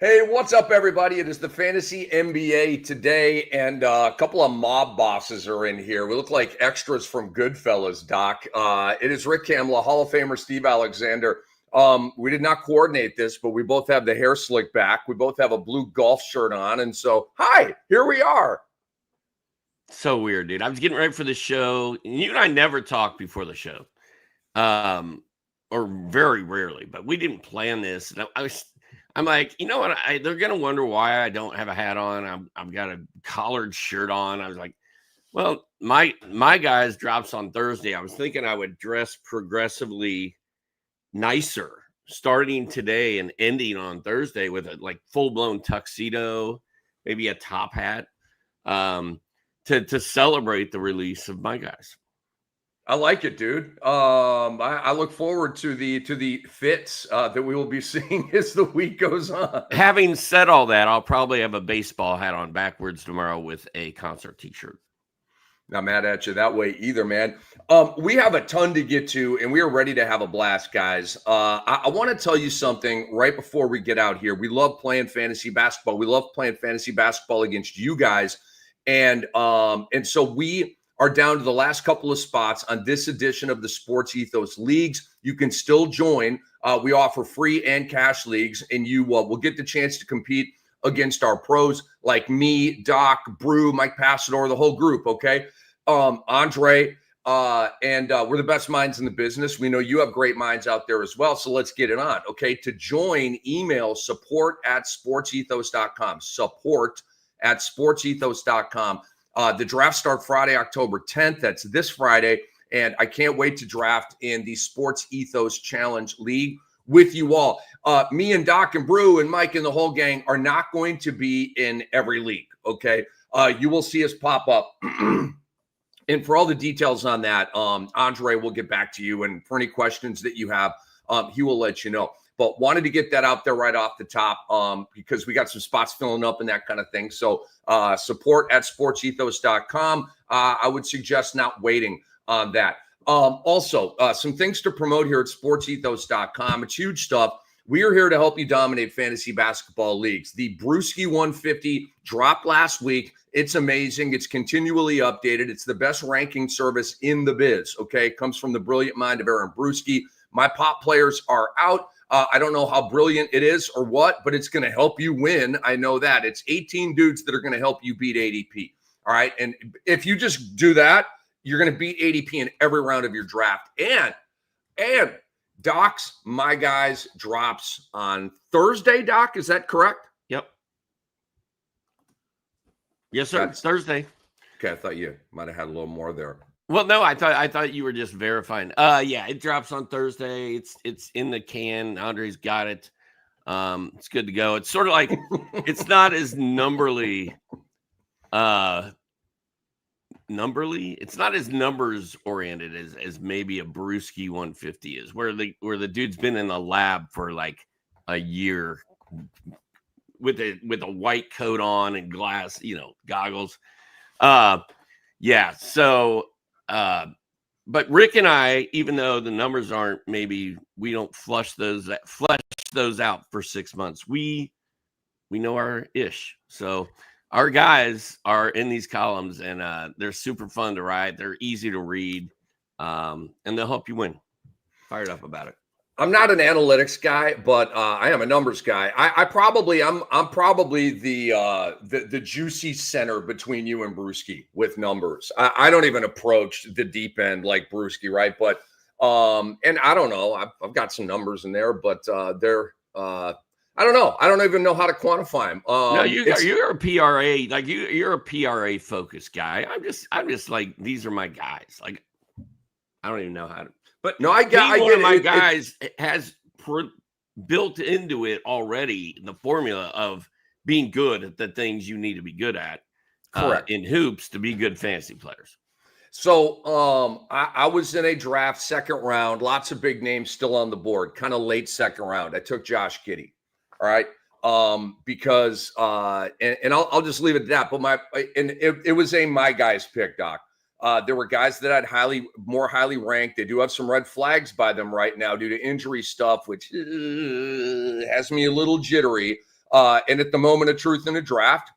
Hey, what's up, everybody? It is the Fantasy NBA today, and a couple of mob bosses are in here. We look like extras from Goodfellas, Doc. It is Rick Kamla, Hall of Famer Steve Alexander. We did not coordinate this, but we both have the hair slick back. We both have a blue golf shirt on, and so, hi, here we are. So weird, dude. I was getting ready for the show. You and I never talk before the show, or very rarely. But we didn't plan this. And I'm like, you know what? They're gonna wonder why I don't have a hat on. I've got a collared shirt on. I was like, well, my guys drops on Thursday. I was thinking I would dress progressively nicer starting today and ending on Thursday with a like full blown tuxedo, maybe a top hat. To celebrate the release of my guys. I like it, dude. I look forward to the fits that we will be seeing as the week goes on. Having said all that, I'll probably have a baseball hat on backwards tomorrow with a concert t-shirt. Not mad at you that way either, man. We have a ton to get to, and we are ready to have a blast, guys. I want to tell you something right before we get out here. We love playing fantasy basketball. We love playing fantasy basketball against you guys. And so we are down to the last couple of spots on this edition of the Sports Ethos Leagues. You can still join. We offer free and cash leagues, and you will get the chance to compete against our pros like me, Doc, Brew, Mike Passador, the whole group, okay? Andre, and we're the best minds in the business. We know you have great minds out there as well, so let's get it on, okay? To join, email support@sportsethos.com. Support@sportsethos.com. The draft start Friday, October 10th. That's this Friday. And I can't wait to draft in the Sports Ethos Challenge League with you all. Me and Doc and Brew and Mike and the whole gang are not going to be in every league, okay? You will see us pop up. And for all the details on that, Andre will get back to you. And for any questions that you have, he will let you know. But wanted to get that out there right off the top because we got some spots filling up and that kind of thing. So support@sportsethos.com. I would suggest not waiting on that. Also, some things to promote here at sportsethos.com. It's huge stuff. We are here to help you dominate fantasy basketball leagues. The Brewski 150 dropped last week. It's amazing. It's continually updated. It's the best ranking service in the biz, okay? It comes from the brilliant mind of Aaron Brewski. My pop players are out. I don't know how brilliant it is or what, but it's going to help you win. I know that. It's 18 dudes that are going to help you beat ADP. All right. And if you just do that, you're going to beat ADP in every round of your draft. And Doc's My Guys drops on Thursday, Doc. Is that correct? Yep. Yes, sir. It's Thursday. Okay. I thought you might have had a little more there. Well, no, I thought you were just verifying. Yeah, it drops on Thursday. It's in the can. Andre's got it. It's good to go. It's sort of like it's not as numberly. It's not as numbers oriented as maybe a Brewski 150 is, where the dude's been in the lab for like a year with a white coat on and glass, goggles. Yeah, so. But Rick and I, even though the numbers aren't, maybe we don't flush those out for 6 months. We know our ish. So our guys are in these columns, and they're super fun to write. They're easy to read, and they'll help you win. Fired up about it. I'm not an analytics guy, but I am a numbers guy. I'm probably the juicy center between you and Brewski with numbers. I don't even approach the deep end like Brewski, right? But and I don't know. I've got some numbers in there, but they're I don't know. I don't even know how to quantify them. No, you're a PRA, like you're a PRA focused guy. I'm just like, these are my guys. Like, I don't even know how to. But no, one of my guys has built into it already the formula of being good at the things you need to be good at in hoops to be good fantasy players. So I was in a draft second round, lots of big names still on the board, kind of late second round. I took Josh Giddey. All right. Because and I'll just leave it at that. But it was my guy's pick, Doc. There were guys that I'd more highly ranked. They do have some red flags by them right now due to injury stuff, which has me a little jittery. And at the moment of truth in the draft,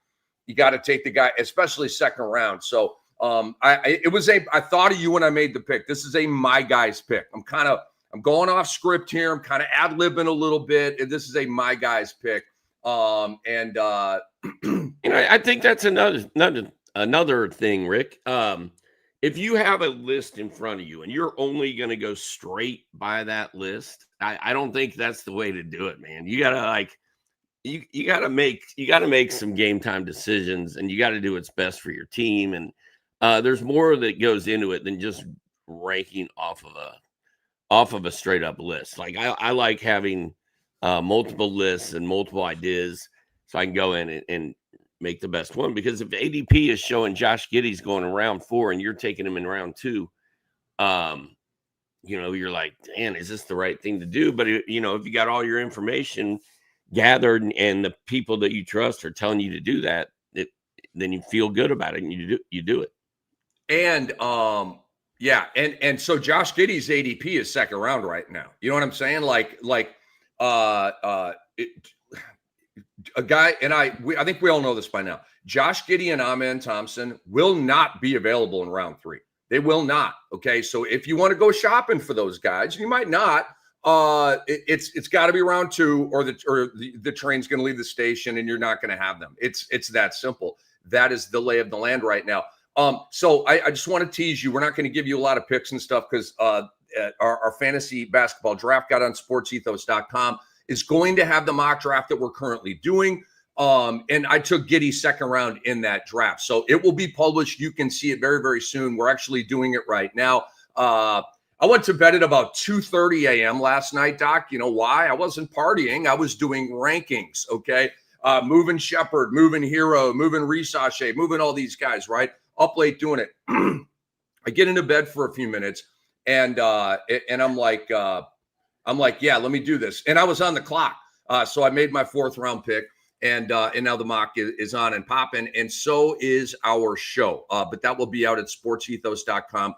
you got to take the guy, especially second round. So I thought of you when I made the pick. This is my guy's pick. I'm going off script here. I'm kind of ad-libbing a little bit. And this is my guy's pick. I think that's another thing, Rick. If you have a list in front of you and you're only going to go straight by that list, I don't think that's the way to do it, man. You gotta you gotta make some game time decisions, and you got to do what's best for your team. And there's more that goes into it than just ranking off of a straight up list. Like I like having multiple lists and multiple ideas, so I can go in and make the best one. Because if ADP is showing Josh Giddey's going in round 4 and you're taking him in round 2, you're like, man, is this the right thing to do? But if you got all your information gathered and the people that you trust are telling you to do that, then you feel good about it and you do it. And and so Josh Giddey's ADP is second round right now. You know what I'm saying? A guy, and I think we all know this by now. Josh Giddey and Amen Thompson will not be available in round 3. They will not. Okay, so if you want to go shopping for those guys, you might not. It's got to be round 2, or the train's going to leave the station, and you're not going to have them. It's that simple. That is the lay of the land right now. So I just want to tease you. We're not going to give you a lot of picks and stuff because our fantasy basketball draft guide on sportsethos.com is going to have the mock draft that we're currently doing. And I took Giddey second round in that draft. So it will be published. You can see it very, very soon. We're actually doing it right now. I went to bed at about 2:30 a.m. last night, Doc. You know why? I wasn't partying. I was doing rankings, okay? Moving Shepard, moving Hero, moving Risache, moving all these guys, right? Up late doing it. I get into bed for a few minutes, and I'm like, yeah, let me do this. And I was on the clock. So I made my 4th round pick, and now the mock is on and popping, and so is our show. But that will be out at sportsethos.com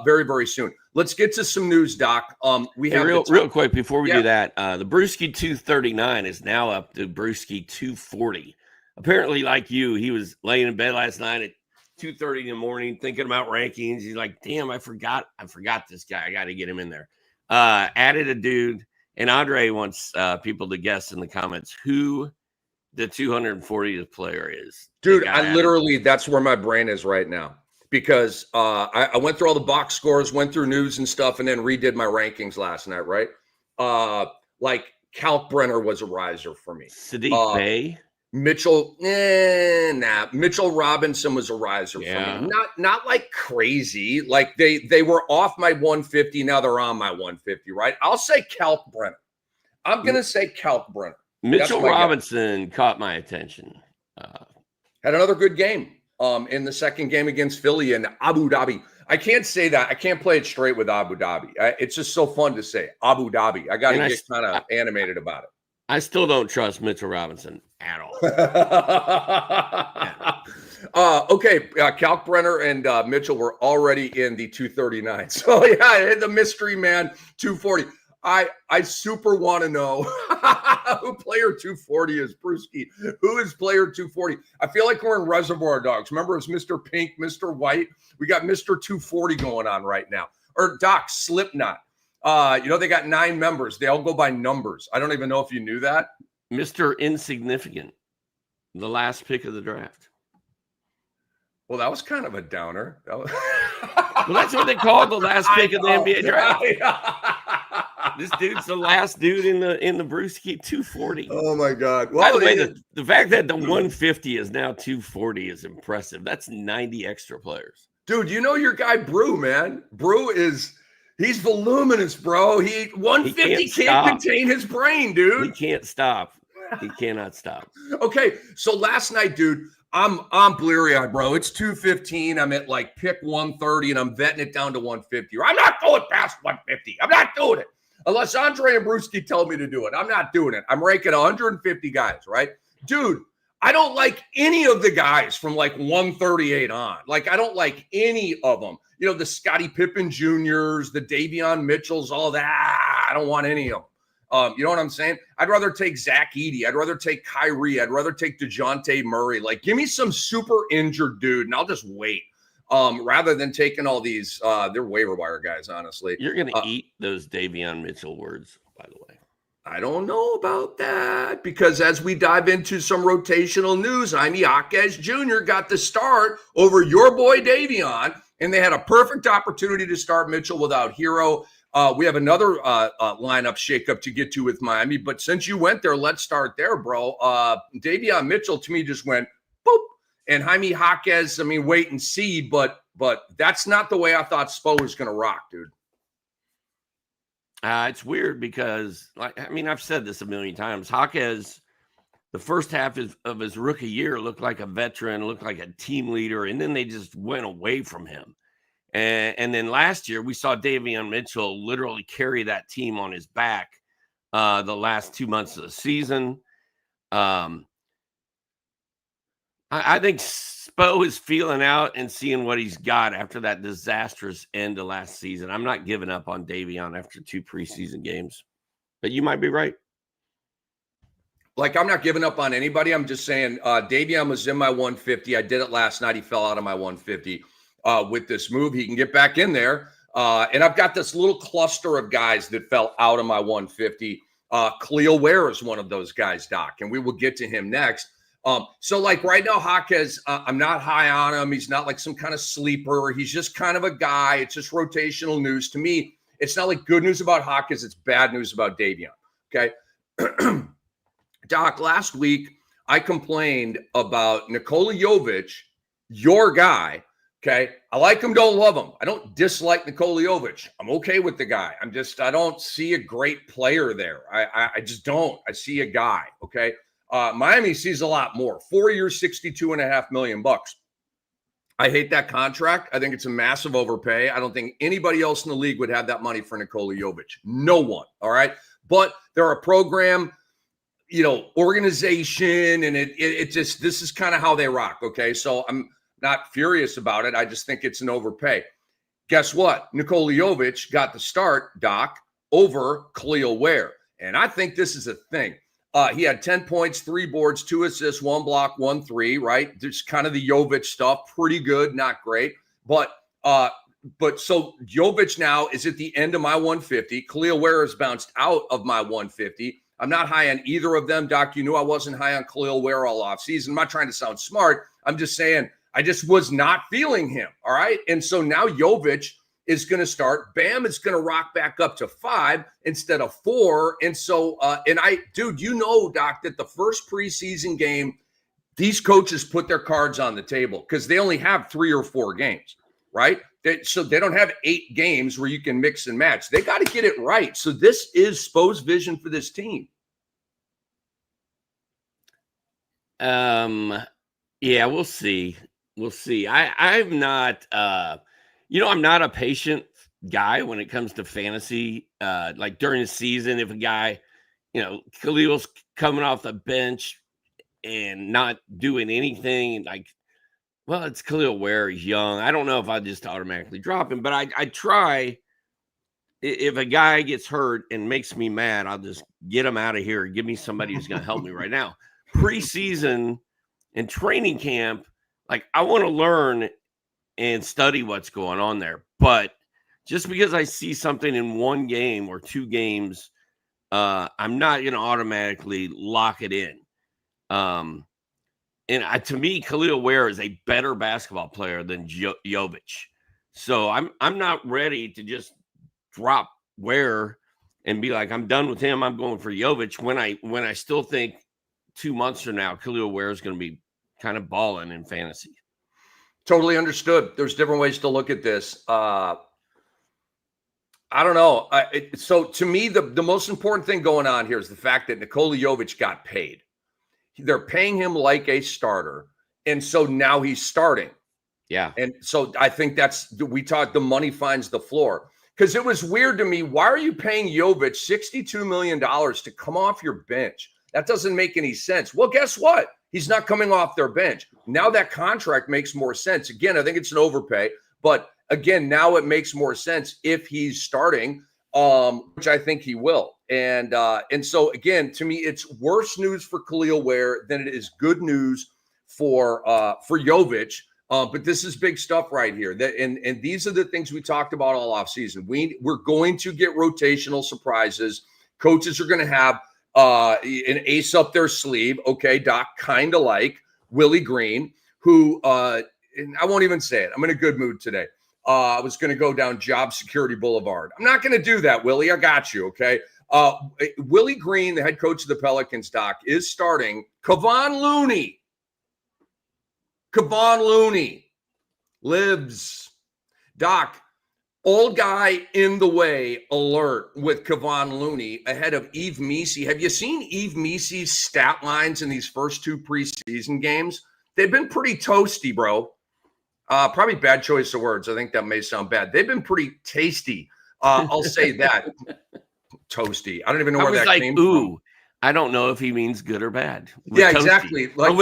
very, very soon. Let's get to some news, Doc. We have real quick before we do that. The Brewski 239 is now up to Brewski 240. Apparently, like you, he was laying in bed last night at 2:30 in the morning thinking about rankings. He's like, damn, I forgot this guy. I got to get him in there. Added a dude, and Andre wants people to guess in the comments who the 240th player is. Dude, that's where my brain is right now, because I went through all the box scores, went through news and stuff, and then redid my rankings last night, right? Kalkbrenner was a riser for me. Sadiq Bey. Mitchell Robinson was a riser for me. Not like crazy. Like they were off my 150. Now they're on my 150, right? I'll say Kalkbrenner. I'm going to say Kalkbrenner. Mitchell Robinson caught my attention. Had another good game in the second game against Philly in Abu Dhabi. I can't say that. I can't play it straight with Abu Dhabi. It's just so fun to say Abu Dhabi. I got to get kind of animated about it. I still don't trust Mitchell Robinson at all. Okay, Kalkbrenner and Mitchell were already in the 239. So, yeah, the mystery man, 240. I super want to know who player 240 is, Brewski. Who is player 240? I feel like we're in Reservoir Dogs. Remember, it's Mr. Pink, Mr. White. We got Mr. 240 going on right now. Or Doc, Slipknot. They got 9 members. They all go by numbers. I don't even know if you knew that. Mr. Insignificant, the last pick of the draft. Well, that was kind of a downer. Well, that's what they call the last pick of the NBA draft. This dude's the last dude in the Brewski 240. Oh my God! Well, by the way, the fact that the 150 is now 240 is impressive. That's 90 extra players. Dude, you know your guy Brew, man. Brew he's voluminous, bro. 150 can't contain his brain, dude. He can't stop. He cannot stop. Okay, so last night, dude, I'm bleary-eyed, bro. It's 2:15. I'm at like pick 130, and I'm vetting it down to 150. I'm not going past 150. I'm not doing it. Unless Andre and Brewski tell me to do it. I'm not doing it. I'm ranking 150 guys, right? Dude, I don't like any of the guys from like 138 on. Like, I don't like any of them. The Scottie Pippen Juniors, the Davion Mitchells, all that. I don't want any of them. You know what I'm saying? I'd rather take Zach Edey. I'd rather take Kyrie. I'd rather take DeJounte Murray. Like, give me some super injured dude, and I'll just wait. Rather than taking all these, they're waiver wire guys, honestly. You're going to eat those Davion Mitchell words, by the way. I don't know about that, because as we dive into some rotational news, Jaime Jaquez Jr. got the start over your boy Davion, and they had a perfect opportunity to start Mitchell without Hero. We have another lineup shakeup to get to with Miami, but since you went there, let's start there, bro. Davion Mitchell, to me, just went boop. And Jaime Jaquez, I mean, wait and see, but that's not the way I thought Spo was going to rock, dude. It's weird because, I've said this a million times. Jaquez, the first half of his rookie year, looked like a veteran, looked like a team leader, and then they just went away from him. And then last year, we saw Davion Mitchell literally carry that team on his back the last 2 months of the season. I think Spo is feeling out and seeing what he's got after that disastrous end of last season. I'm not giving up on Davion after 2 preseason games, but you might be right. Like, I'm not giving up on anybody. I'm just saying Davion was in my 150. I did it last night. He fell out of my 150 with this move. He can get back in there. And I've got this little cluster of guys that fell out of my 150. Khalil Ware is one of those guys, Doc, and we will get to him next. So like right now, Jaquez, I'm not high on him. He's not like some kind of sleeper. He's just kind of a guy. It's just rotational news. To me, it's not like good news about Jaquez. It's bad news about Davion. Okay. Doc, last week I complained about Nikola Jovic, your guy. Okay. I like him, don't love him. I don't dislike Nikola Jovic. I'm okay with the guy. I don't see a great player there. I just don't. I see a guy. Okay. Miami sees a lot more. 4 years, $62.5 million. I hate that contract. I think it's a massive overpay. I don't think anybody else in the league would have that money for Nikola Jovic. No one. All right. But they're a program, organization, and it just, this is kind of how they rock. Okay. So I'm not furious about it. I just think it's an overpay. Guess what? Nikola Jovic got the start, Doc, over Khalil Ware. And I think this is a thing. He had 10 points, 3 boards, 2 assists, 1 block, 1 3, right? Just kind of the Jovic stuff. Pretty good, not great. But so Jovic now is at the end of my 150. Khalil Ware has bounced out of my 150. I'm not high on either of them. Doc, you knew I wasn't high on Khalil Ware all offseason. I'm not trying to sound smart. I'm just saying I just was not feeling him, all right? And so now Jovic is going to start. Bam is going to rock back up to 5 instead of 4. And so, dude, Doc, that the first preseason game, these coaches put their cards on the table because they only have 3 or 4 games, right? So they don't have 8 games where you can mix and match. They got to get it right. So this is Spo's vision for this team. Yeah, we'll see. We'll see. I'm not, I'm not a patient guy when it comes to fantasy. Like during the season, if a guy, Khalil's coming off the bench and not doing anything, like, well, it's Khalil Ware. He's young. I don't know if I just automatically drop him, but I try. If a guy gets hurt and makes me mad, I'll just get him out of here and give me somebody who's going to help me right now. Preseason and training camp, like I want to learn and study what's going on there. But just because I see something in 1 game or 2 games, I'm not going to automatically lock it in. And to me, Khalil Ware is a better basketball player than Jovic. So I'm not ready to just drop Ware and be like, I'm done with him. I'm going for Jovic when I still think 2 months from now, Khalil Ware is going to be kind of balling in fantasy. Totally understood. There's different ways to look at this. I don't know. So to me, the most important thing going on here is the fact that Nikola Jovic got paid. They're paying him like a starter. And so now he's starting. Yeah. And so I think we talked the money finds the floor. Because it was weird to me. Why are you paying Jovic $62 million to come off your bench? That doesn't make any sense. Well, guess what? He's not coming off their bench. Now that contract makes more sense. Again, I think it's an overpay. But again, now it makes more sense if he's starting, which I think he will. And so again, to me, it's worse news for Khalil Ware than it is good news for Jovic. But this is big stuff right here. And these are the things we talked about all offseason. We're going to get rotational surprises. Coaches are going to have an ace up their sleeve. Okay, Doc, kind of like Willie Green, who and I won't even say it. I'm in a good mood today. I was going to go down Job Security Boulevard. I'm not going to do that, Willie. I got you, okay? Willie Green, the head coach of the Pelicans, Doc, is starting Kevon Looney. Kevon Looney lives. Doc, old guy in the way alert with Kevon Looney ahead of Yves Missi. Have you seen Yves Missi's stat lines in these first two preseason games? They've been pretty toasty, bro. Probably bad choice of words. I think that may sound bad. They've been pretty tasty. I'll say that. Toasty. I don't even know where that came from. I don't know if he means good or bad. Yeah, toasty. Exactly. Like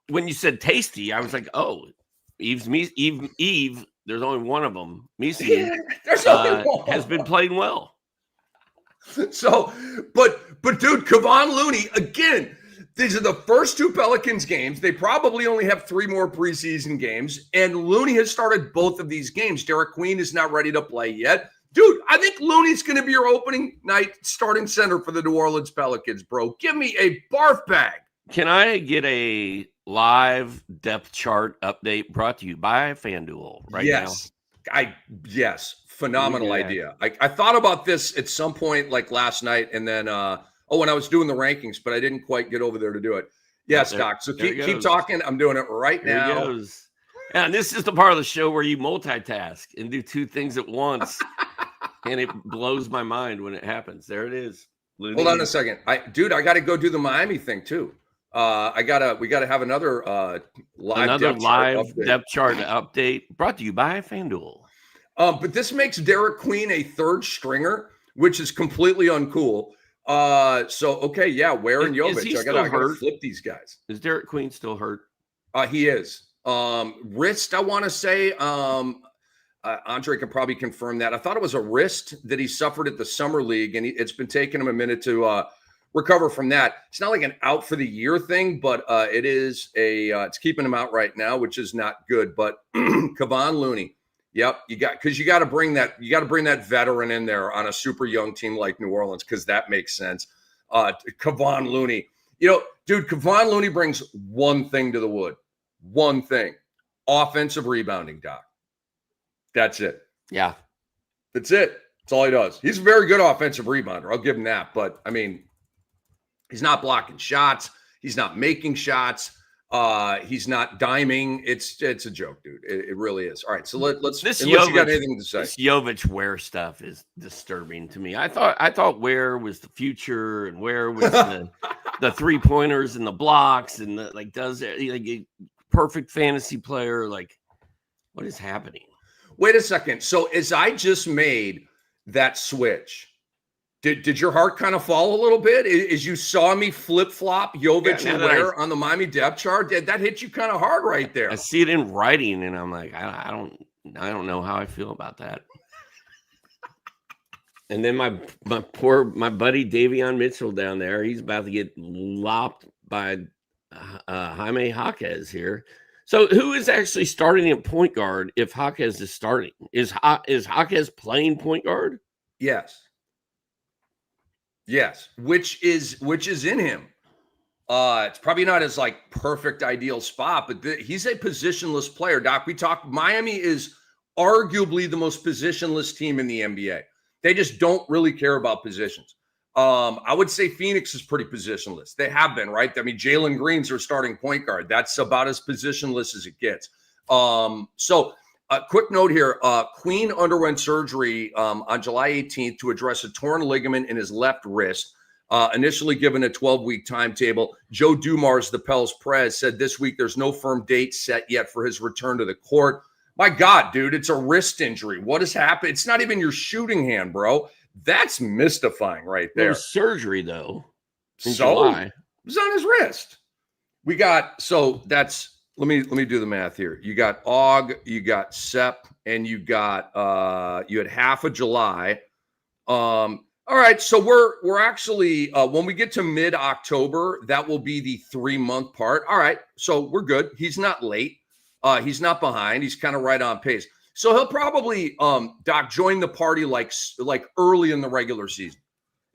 when you said tasty, I was like, oh, Eve. There's only one of them. Missi has been playing well. So, but dude, Kevon Looney again. These are the first two Pelicans games. They probably only have 3 more preseason games, and Looney has started both of these games. Derek Queen is not ready to play yet. Dude, I think Looney's going to be your opening night starting center for the New Orleans Pelicans, bro. Give me a barf bag. Can I get a live depth chart update brought to you by FanDuel now? Yes. Phenomenal idea. I thought about this at some point like last night, and then when I was doing the rankings, but I didn't quite get over there to do it. Yes, Doc. So keep talking. I'm doing it right now. There it goes. And this is the part of the show where you multitask and do 2 things at once. And it blows my mind when it happens. There it is. Looney. Hold on a second. I got to go do the Miami thing too. We gotta have another live depth chart update brought to you by FanDuel. But this makes Derek Queen a third stringer, which is completely uncool. Ware and Jovic. I gotta flip these guys. Is Derek Queen still hurt? He is. Wrist, I want to say. Andre can probably confirm that. I thought it was a wrist that he suffered at the summer league, and it's been taking him a minute to recover from that. It's not like an out for the year thing, but it is it's keeping him out right now, which is not good. But Kevon Looney, yep, you got to bring that veteran in there on a super young team like New Orleans, because that makes sense. Kevon Looney, dude, Kevon Looney brings one thing to the wood, one thing: offensive rebounding, Doc. That's it. Yeah, that's it. That's all he does. He's a very good offensive rebounder. I'll give him that. But I mean, he's not blocking shots. He's not making shots. He's not diming. It's a joke, dude. It really is. All right, so let's. Unless you got anything to say. This Jovic Ware stuff is disturbing to me. I thought Ware was the future, and Ware was the 3-pointers and the blocks, and does it like a perfect fantasy player. Like, what is happening? Wait a second. So as I just made that switch, did your heart kind of fall a little bit as you saw me flip-flop Jovic and Ware on the Miami depth chart? That hit you kind of hard right there. I see it in writing, and I'm like, I don't know how I feel about that. And then my buddy Davion Mitchell down there, he's about to get lopped by Jaime Jaquez here. So who is actually starting at point guard if Jaquez is starting? Is Jaquez playing point guard? Yes. Which is in him. It's probably not his perfect ideal spot, but he's a positionless player. Doc, we talked. Miami is arguably the most positionless team in the NBA. They just don't really care about positions. I would say Phoenix is pretty positionless. They have been, right? I mean, Jalen Green's their starting point guard. That's about as positionless as it gets. So a quick note here. Queen underwent surgery on July 18th to address a torn ligament in his left wrist, initially given a 12-week timetable. Joe Dumars, the Pels Prez, said this week there's no firm date set yet for his return to the court. My God, dude, it's a wrist injury. What has happened? It's not even your shooting hand, bro. That's mystifying right there. There's surgery, though. July. It was on his wrist. We got, so that's, let me do the math here. You got Og, you got Sep, and you got, you had half of July. All right, so we're actually when we get to mid-October, that will be the 3-month part. All right, so we're good. He's not late. He's not behind. He's kind of right on pace. So he'll probably Doc join the party like early in the regular season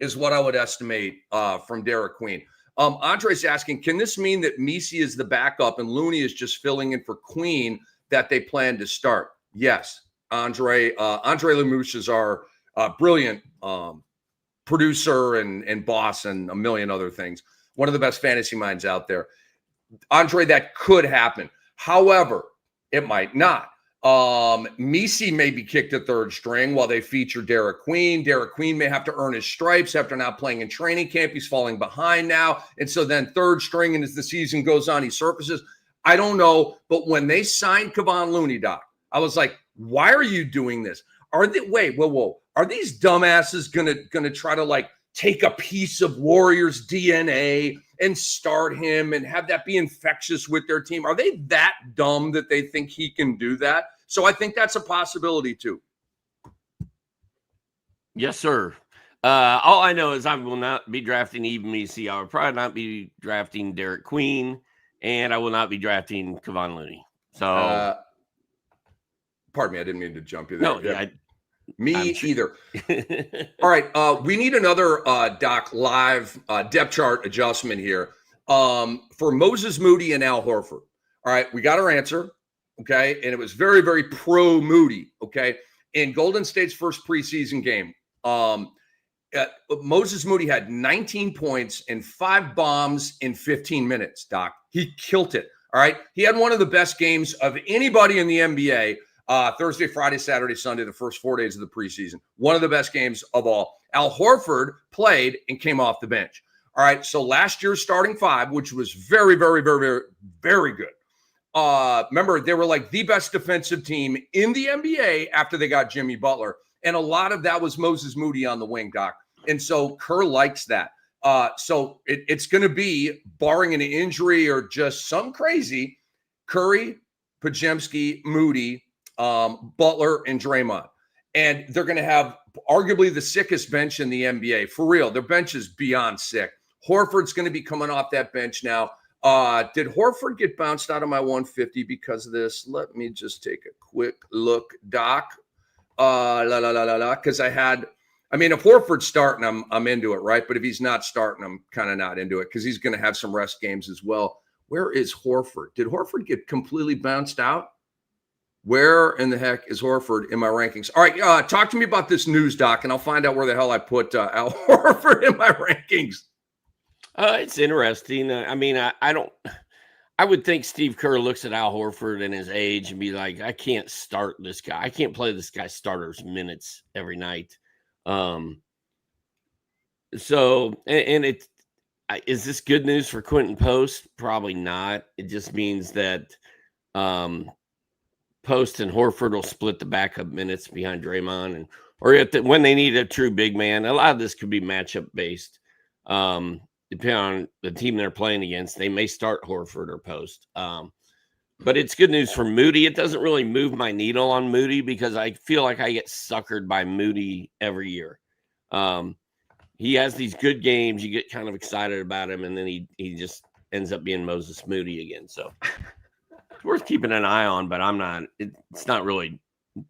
is what I would estimate from Derek Queen. Andre's asking, can this mean that Misi is the backup and Looney is just filling in for Queen that they plan to start? Yes, Andre Lemush is our brilliant producer and boss and a million other things. One of the best fantasy minds out there. Andre, that could happen. However, it might not. Misi may be kicked to third string while they feature Derek Queen. Derek Queen may have to earn his stripes after not playing in training camp. He's falling behind now. And so then third string, and as the season goes on, he surfaces. I don't know. But when they signed Kevon Looney, Doc, I was like, why are you doing this? Are they whoa. Are these dumbasses gonna try to like take a piece of Warriors DNA and start him and have that be infectious with their team? Are they that dumb that they think he can do that? So I think that's a possibility too. Yes, sir. All I know is I will not be drafting even Misi. I will probably not be drafting Derek Queen, and I will not be drafting Kevon Looney. So, pardon me, I didn't mean to jump you there. No, yeah. Either. All right, we need another Doc live depth chart adjustment here for Moses Moody and Al Horford. All right, we got our answer, okay, and it was very, very pro Moody, okay. In Golden State's first preseason game, Moses Moody had 19 points and 5 bombs in 15 minutes. Doc, he killed it. All right, he had one of the best games of anybody in the NBA. Thursday, Friday, Saturday, Sunday, the first 4 days of the preseason. One of the best games of all. Al Horford played and came off the bench. All right, so last year's starting 5, which was very, very, very, very, very good. Remember, they were like the best defensive team in the NBA after they got Jimmy Butler. And a lot of that was Moses Moody on the wing, Doc. And so Kerr likes that. So it's going to be, barring an injury or just some crazy, Curry, Podziemski, Moody, Butler, and Draymond. And they're going to have arguably the sickest bench in the NBA. For real, their bench is beyond sick. Horford's going to be coming off that bench now. Did Horford get bounced out of my 150 because of this? Let me just take a quick look, Doc. Because if Horford's starting, I'm into it, right? But if he's not starting, I'm kind of not into it because he's going to have some rest games as well. Where is Horford? Did Horford get completely bounced out? Where in the heck is Horford in my rankings? All right, talk to me about this news, Doc, and I'll find out where the hell I put Al Horford in my rankings. It's interesting. I would think Steve Kerr looks at Al Horford and his age and be like, I can't start this guy. I can't play this guy's starters minutes every night. Is this good news for Quentin Post? Probably not. It just means that Post and Horford will split the backup minutes behind Draymond, when they need a true big man. A lot of this could be matchup based. Depending on the team they're playing against, they may start Horford or Post. But it's good news for Moody. It doesn't really move my needle on Moody because I feel like I get suckered by Moody every year. He has these good games. You get kind of excited about him, and then he just ends up being Moses Moody again. So it's worth keeping an eye on, but it's not really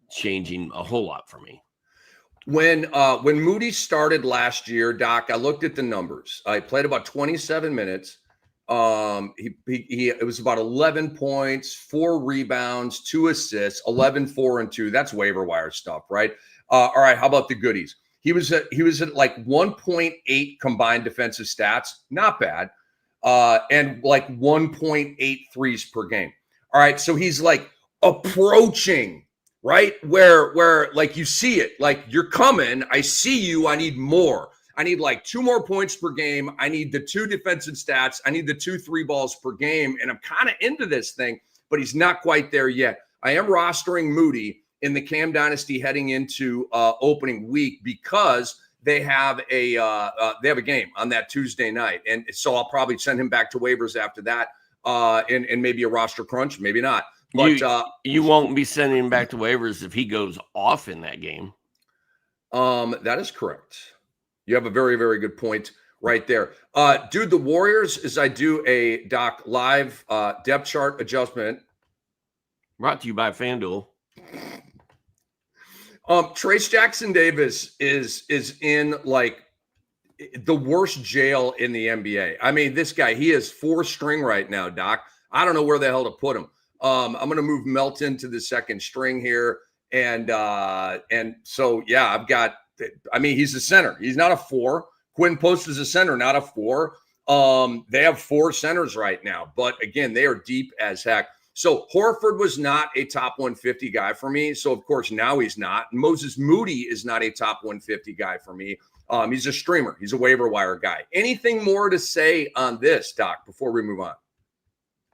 changing a whole lot for me. When Moody started last year, Doc, I looked at the numbers. He played about 27 minutes. It was about 11 points, 4 rebounds, 2 assists, 11, 4, and 2. That's waiver wire stuff, right? All right, how about the goodies? He was at like 1.8 combined defensive stats, not bad, and like 1.8 threes per game. All right, so he's like approaching, right? Where like you see it, like you're coming, I see you, I need more. I need like 2 more points per game. I need the 2 defensive stats. I need the 2 3 balls per game. And I'm kind of into this thing, but he's not quite there yet. I am rostering Moody in the Cam Dynasty heading into opening week because they have a game on that Tuesday night. And so I'll probably send him back to waivers after that and maybe a roster crunch, maybe not. But you won't be sending him back to waivers if he goes off in that game. That is correct. You have a very, very good point right there. Dude, the Warriors, as I do a Doc live depth chart adjustment. Brought to you by FanDuel. Trace Jackson Davis is in like the worst jail in the NBA. I mean, this guy, he is 4-string right now, Doc. I don't know where the hell to put him. I'm going to move Melton to the 2nd string here. And so, yeah, I've got, I mean, he's a center. He's not a 4. Quinn Post is a center, not a 4. They have 4 centers right now. But again, they are deep as heck. So Horford was not a top 150 guy for me. So, of course, now he's not. Moses Moody is not a top 150 guy for me. He's a streamer. He's a waiver wire guy. Anything more to say on this, Doc, before we move on?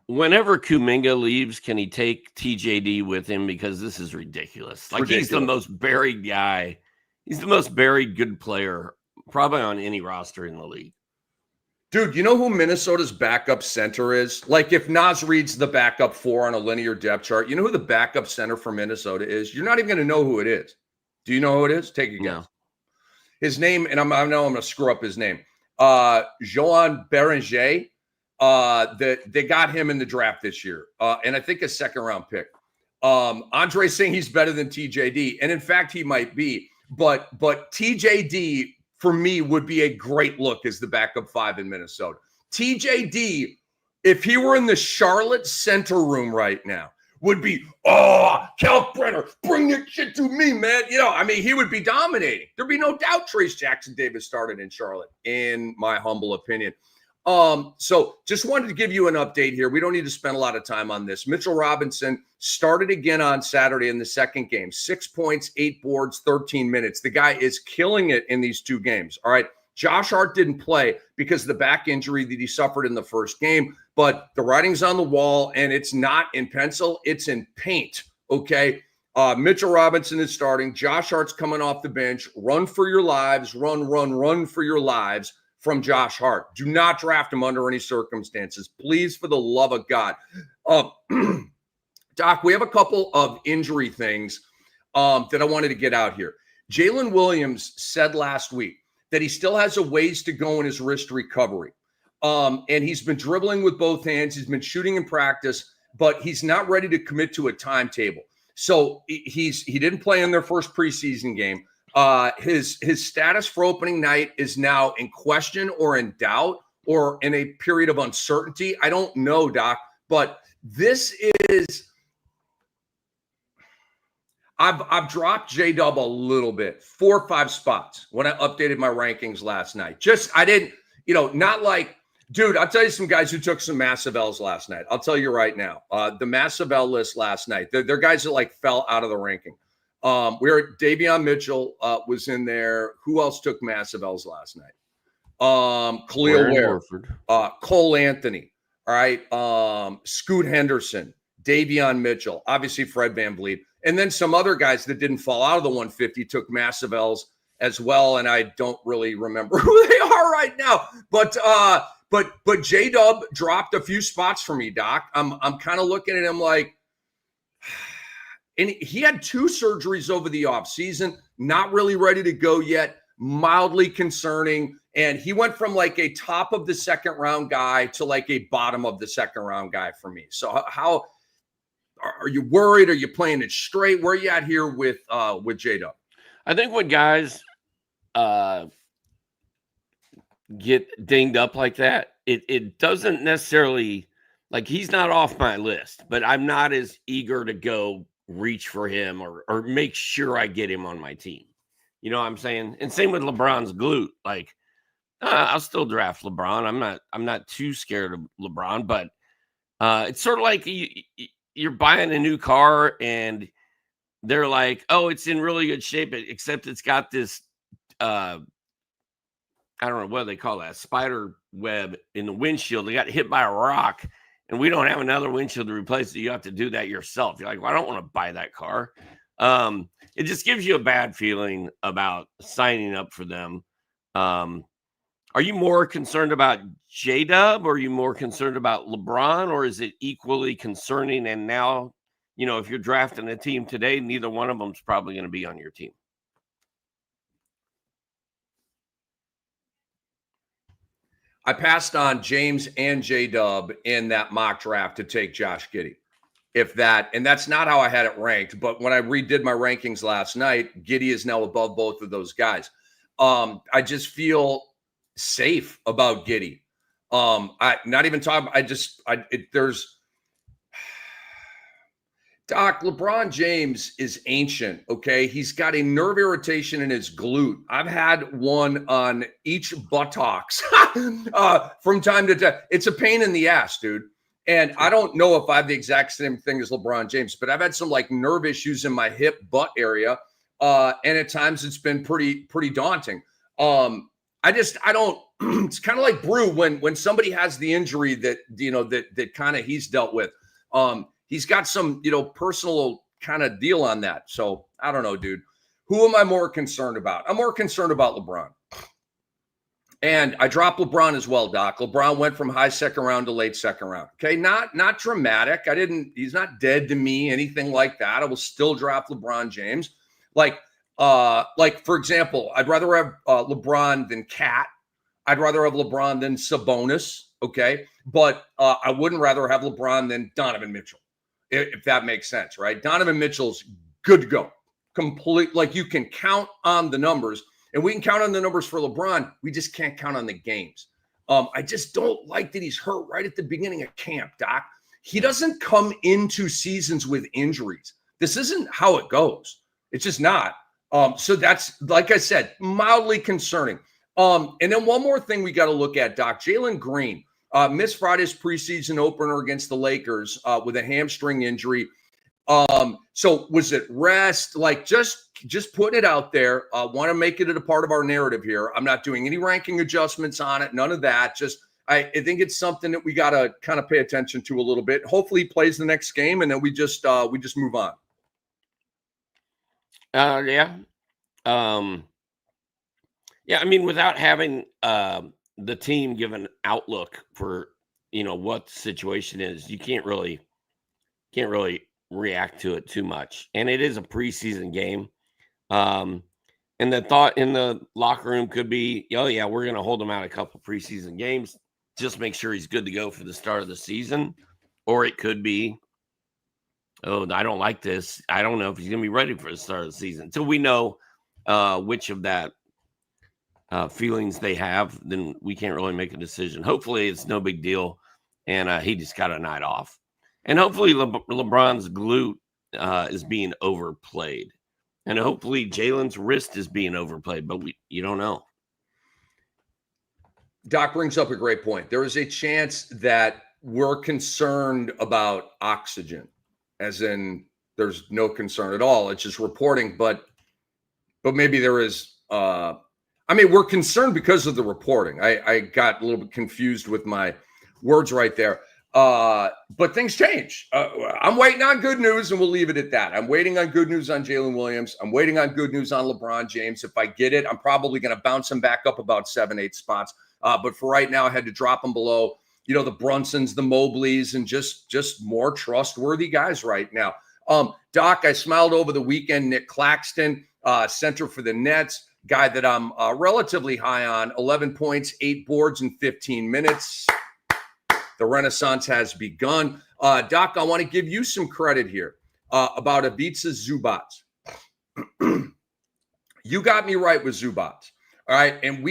Whenever Kuminga leaves, can he take TJD with him? Because this is ridiculous. Like, he's the most buried guy. He's the most buried good player probably on any roster in the league. Dude, you know who Minnesota's backup center is? Like, if Naz Reid's the backup 4 on a linear depth chart, you know who the backup center for Minnesota is? You're not even going to know who it is. Do you know who it is? Take a guess. No. His name, and I know I'm going to screw up his name. Joan Beranger. They got him in the draft this year, and I think a 2nd-round pick. Andre's saying he's better than TJD, and in fact, he might be. But TJD, for me, would be a great look as the backup 5 in Minnesota. TJD, if he were in the Charlotte center room right now, would be, Kalkbrenner, bring that shit to me, man. You know, I mean, he would be dominating. There'd be no doubt Trace Jackson Davis started in Charlotte, in my humble opinion. So just wanted to give you an update here. We don't need to spend a lot of time on this. Mitchell Robinson started again on Saturday in the 2nd game. 6 points, 8 boards, 13 minutes. The guy is killing it in these 2 games. All right. Josh Hart didn't play because of the back injury that he suffered in the 1st game, but the writing's on the wall, and it's not in pencil, it's in paint. Okay. Mitchell Robinson is starting. Josh Hart's coming off the bench. Run for your lives. Run for your lives from Josh Hart. Do not draft him under any circumstances. Please, for the love of God. Doc, we have a couple of injury things that I wanted to get out here. Jalen Williams said last week that he still has a ways to go in his wrist recovery. And he's been dribbling with both hands. He's been shooting in practice, but he's not ready to commit to a timetable. So he didn't play in their first preseason game. His status for opening night is now in question or in doubt or in a period of uncertainty. I don't know, Doc, but this is I've dropped J-Dub a little bit, 4 or 5 spots when I updated my rankings last night. I didn't, not like, dude, I'll tell you some guys who took some massive L's last night. I'll tell you right now, the massive L list last night, they're guys that like fell out of the ranking. Davion Mitchell was in there. Who else took massive L's last night? Khalil Ware, Cole Anthony, all right, Scoot Henderson, Davion Mitchell, obviously Fred VanVleet, and then some other guys that didn't fall out of the 150 took massive L's as well, and I don't really remember who they are right now. But J-Dub dropped a few spots for me, Doc. I'm kind of looking at him like, and he had 2 surgeries over the offseason, not really ready to go yet, mildly concerning. And he went from like a top of the 2nd round guy to like a bottom of the 2nd round guy for me. So how are you worried? Are you playing it straight? Where are you at here with J-Dub? I think when guys get dinged up like that, it doesn't necessarily, like, he's not off my list, but I'm not as eager to go reach for him or make sure I get him on my team. You know what I'm saying? And same with LeBron's glute. Like, I'll still draft LeBron. I'm not too scared of LeBron, but it's sort of like you're buying a new car and they're like, oh, it's in really good shape, except it's got this, I don't know what they call that, spider web in the windshield. They got hit by a rock and we don't have another windshield to replace it. You have to do that yourself. You're like, well, I don't want to buy that car. It just gives you a bad feeling about signing up for them. Are you more concerned about J-Dub or are you more concerned about LeBron, or is it equally concerning? And now, if you're drafting a team today, neither one of them is probably going to be on your team. I passed on James and J-Dub in that mock draft to take Josh Giddey. And that's not how I had it ranked, but when I redid my rankings last night, Giddey is now above both of those guys. I just feel safe about Giddey. Not even talking. There's Doc, LeBron James is ancient, okay? He's got a nerve irritation in his glute. I've had one on each buttocks from time to time. It's a pain in the ass, dude. And I don't know if I have the exact same thing as LeBron James, but I've had some like nerve issues in my hip butt area. And at times it's been pretty daunting. I don't, it's kind of like Brew when somebody has the injury that kind of he's dealt with. He's got some, personal kind of deal on that. So I don't know, dude. Who am I more concerned about? I'm more concerned about LeBron. And I dropped LeBron as well, Doc. LeBron went from high second round to late second round. Okay, not dramatic. He's not dead to me, anything like that. I will still draft LeBron James. Like for example, I'd rather have LeBron than Cat. I'd rather have LeBron than Sabonis. Okay, but I wouldn't rather have LeBron than Donovan Mitchell, if that makes sense, right? Donovan Mitchell's good to go. Complete, like you can count on the numbers, and we can count on the numbers for LeBron. We just can't count on the games. I just don't like that he's hurt right at the beginning of camp, Doc. He doesn't come into seasons with injuries. This isn't how it goes. It's just not. So that's, like I said, mildly concerning. And then one more thing we got to look at, Doc. Jalen Green missed Friday's preseason opener against the Lakers with a hamstring injury. So was it rest? Like just putting it out there. Want to make it a part of our narrative here. I'm not doing any ranking adjustments on it. None of that. Just I think it's something that we got to kind of pay attention to a little bit. Hopefully he plays the next game, and then we just move on. Yeah. Yeah, I mean, without having the team give an outlook for, what the situation is, you can't really react to it too much. And it is a preseason game. And the thought in the locker room could be, oh, yeah, we're going to hold him out a couple preseason games. Just make sure he's good to go for the start of the season. Or it could be, oh, I don't like this. I don't know if he's going to be ready for the start of the season. So we know which of that feelings they have, then we can't really make a decision. Hopefully it's no big deal, and he just got a night off. And hopefully LeBron's glute is being overplayed. And hopefully Jalen's wrist is being overplayed, but you don't know. Doc brings up a great point. There is a chance that we're concerned about oxygen, as in there's no concern at all. It's just reporting, but maybe there is we're concerned because of the reporting. I got a little bit confused with my words right there. But things change. I'm waiting on good news, and we'll leave it at that. I'm waiting on good news on Jalen Williams. I'm waiting on good news on LeBron James. If I get it, I'm probably going to bounce him back up about 7-8 spots. But for right now, I had to drop him below, the Brunsons, the Mobleys, and just more trustworthy guys right now. Doc, I smiled over the weekend. Nick Claxton, center for the Nets, guy that I'm relatively high on, 11 points, 8 boards in 15 minutes. The renaissance has begun. Doc, I want to give you some credit here about Ivica Zubac. You got me right with Zubac. All right. And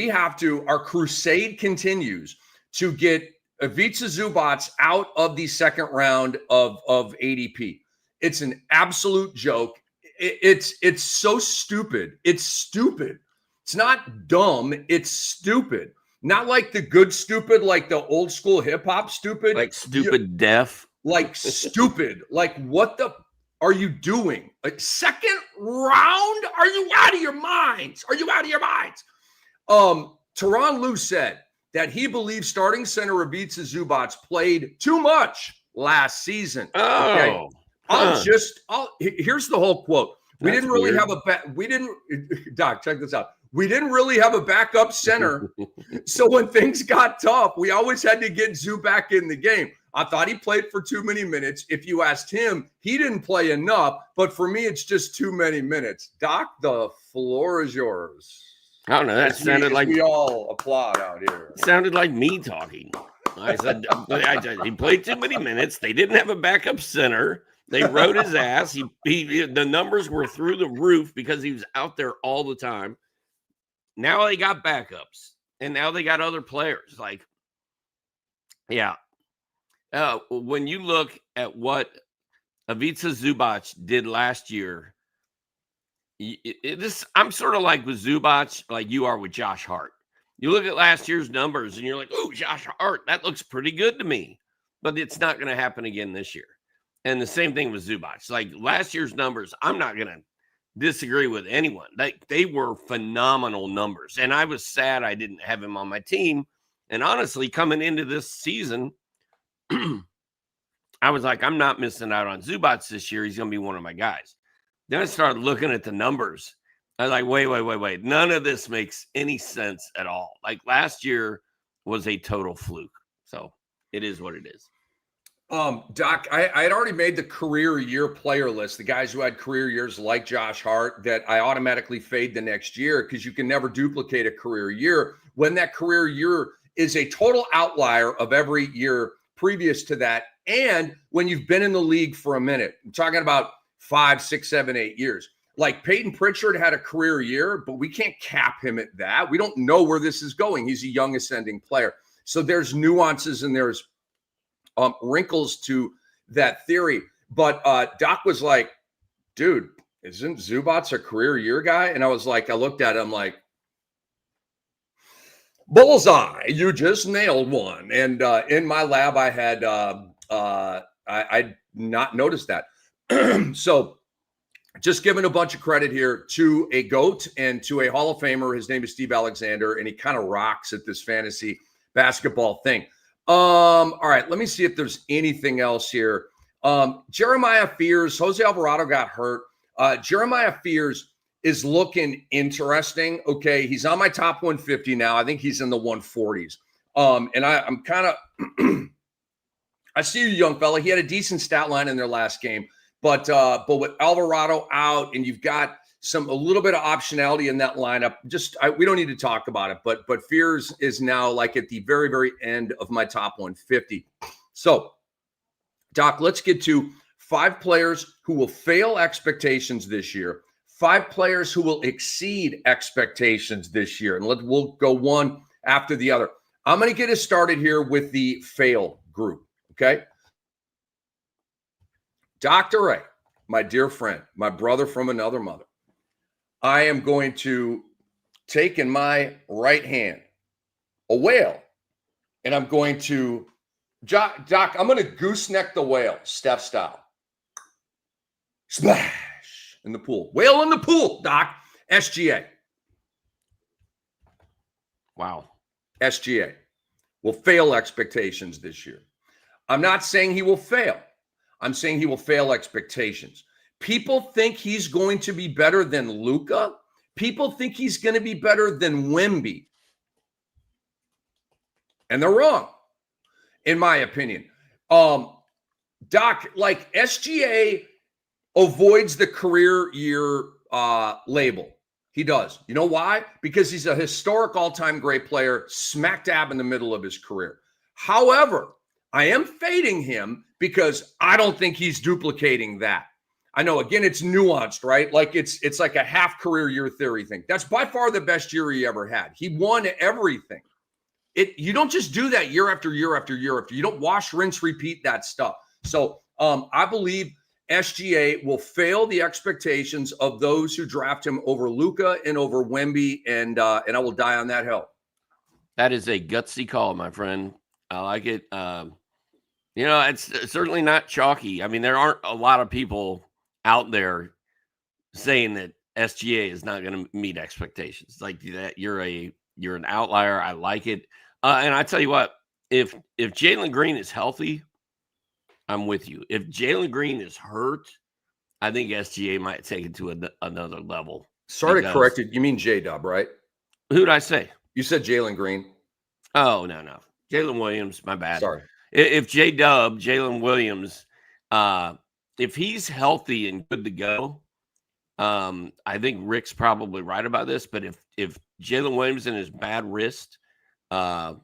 our crusade continues to get Ivica Zubac out of the second round of ADP. It's an absolute joke. It's so stupid. It's stupid. It's not dumb. It's stupid. Not like the good stupid, like the old school hip hop stupid. Like stupid deaf. Like stupid. Like what the are you doing? Like second round? Are you out of your minds? Are you out of your minds? Tyronn Lue said that he believes starting center Ivica Zubac played too much last season. Oh. Okay? Here's the whole quote. Doc, check this out. We didn't really have a backup center. So when things got tough, we always had to get Zubac in the game. I thought he played for too many minutes. If you asked him, he didn't play enough. But for me, it's just too many minutes. Doc, the floor is yours. I don't know. That sounded like we all applaud out here. Sounded like me talking. I said he played too many minutes. They didn't have a backup center. They rode his ass. The numbers were through the roof because he was out there all the time. Now they got backups, and now they got other players. Like, yeah. When you look at what Ivica Zubac did last year, I'm sort of like with Zubac, like you are with Josh Hart. You look at last year's numbers and you're like, oh, Josh Hart, that looks pretty good to me. But it's not going to happen again this year. And the same thing with Zubac. Like last year's numbers, I'm not going to disagree with anyone. They were phenomenal numbers. And I was sad I didn't have him on my team. And honestly, coming into this season, I was like, I'm not missing out on Zubac this year. He's going to be one of my guys. Then I started looking at the numbers. I was like, wait. None of this makes any sense at all. Like last year was a total fluke. So it is what it is. Doc, I had already made the career year player list, the guys who had career years like Josh Hart, that I automatically fade the next year because you can never duplicate a career year when that career year is a total outlier of every year previous to that. And when you've been in the league for a minute, I'm talking about 5, 6, 7, 8 years. Like Peyton Pritchard had a career year, but we can't cap him at that. We don't know where this is going. He's a young ascending player. So there's nuances and there's wrinkles to that theory. But Doc was like, dude, isn't Zubac a career year guy? And I was like, I looked at him like, bullseye, you just nailed one. And in my lab, I had, I not noticed that. So just giving a bunch of credit here to a GOAT and to a Hall of Famer. His name is Steve Alexander, and he kind of rocks at this fantasy basketball thing. All right, let me see if there's anything else here. Jeremiah Fears, Jose Alvarado got hurt. Jeremiah Fears is looking interesting. Okay, he's on my top 150 now. I think he's in the 140s. And I'm kind of I see you, young fella. He had a decent stat line in their last game. But with Alvarado out, and you've got a little bit of optionality in that lineup, we don't need to talk about it. But Fears is now like at the very, very end of my top 150. So, Doc, let's get to 5 players who will fail expectations this year, 5 players who will exceed expectations this year, and we'll go one after the other. I'm going to get us started here with the fail group. Okay. Dr. Ray, my dear friend, my brother from another mother, I am going to take in my right hand a whale, and I'm going to, Doc, I'm going to gooseneck the whale, Steph style. Splash in the pool. Whale in the pool, Doc. SGA. Wow. SGA will fail expectations this year. I'm not saying he will fail. I'm saying he will fail expectations. People think he's going to be better than Luka. People think he's going to be better than Wemby. And they're wrong, in my opinion. Doc, like SGA avoids the career year label. He does. You know why? Because he's a historic all-time great player, smack dab in the middle of his career. However, I am fading him because I don't think he's duplicating that. I know, again, it's nuanced, right? Like it's like a half career year theory thing. That's by far the best year he ever had. He won everything. You don't just do that year after year after year after. You don't wash, rinse, repeat that stuff. So I believe SGA will fail the expectations of those who draft him over Luka and over Wemby, and I will die on that hill. That is a gutsy call, my friend. I like it. It's certainly not chalky. I mean, there aren't a lot of people out there saying that SGA is not going to meet expectations like that. You're an outlier. I like it. And I tell you what, if Jalen Green is healthy, I'm with you. If Jalen Green is hurt, I think SGA might take it to another level. Sorry to correct you. You mean J-Dub, right? Who'd I say? You said Jalen Green. Oh, no. Jalen Williams, my bad. Sorry. If J-Dub, Jalen Williams, if he's healthy and good to go, I think Rick's probably right about this, but if Jalen Williams and his bad wrist are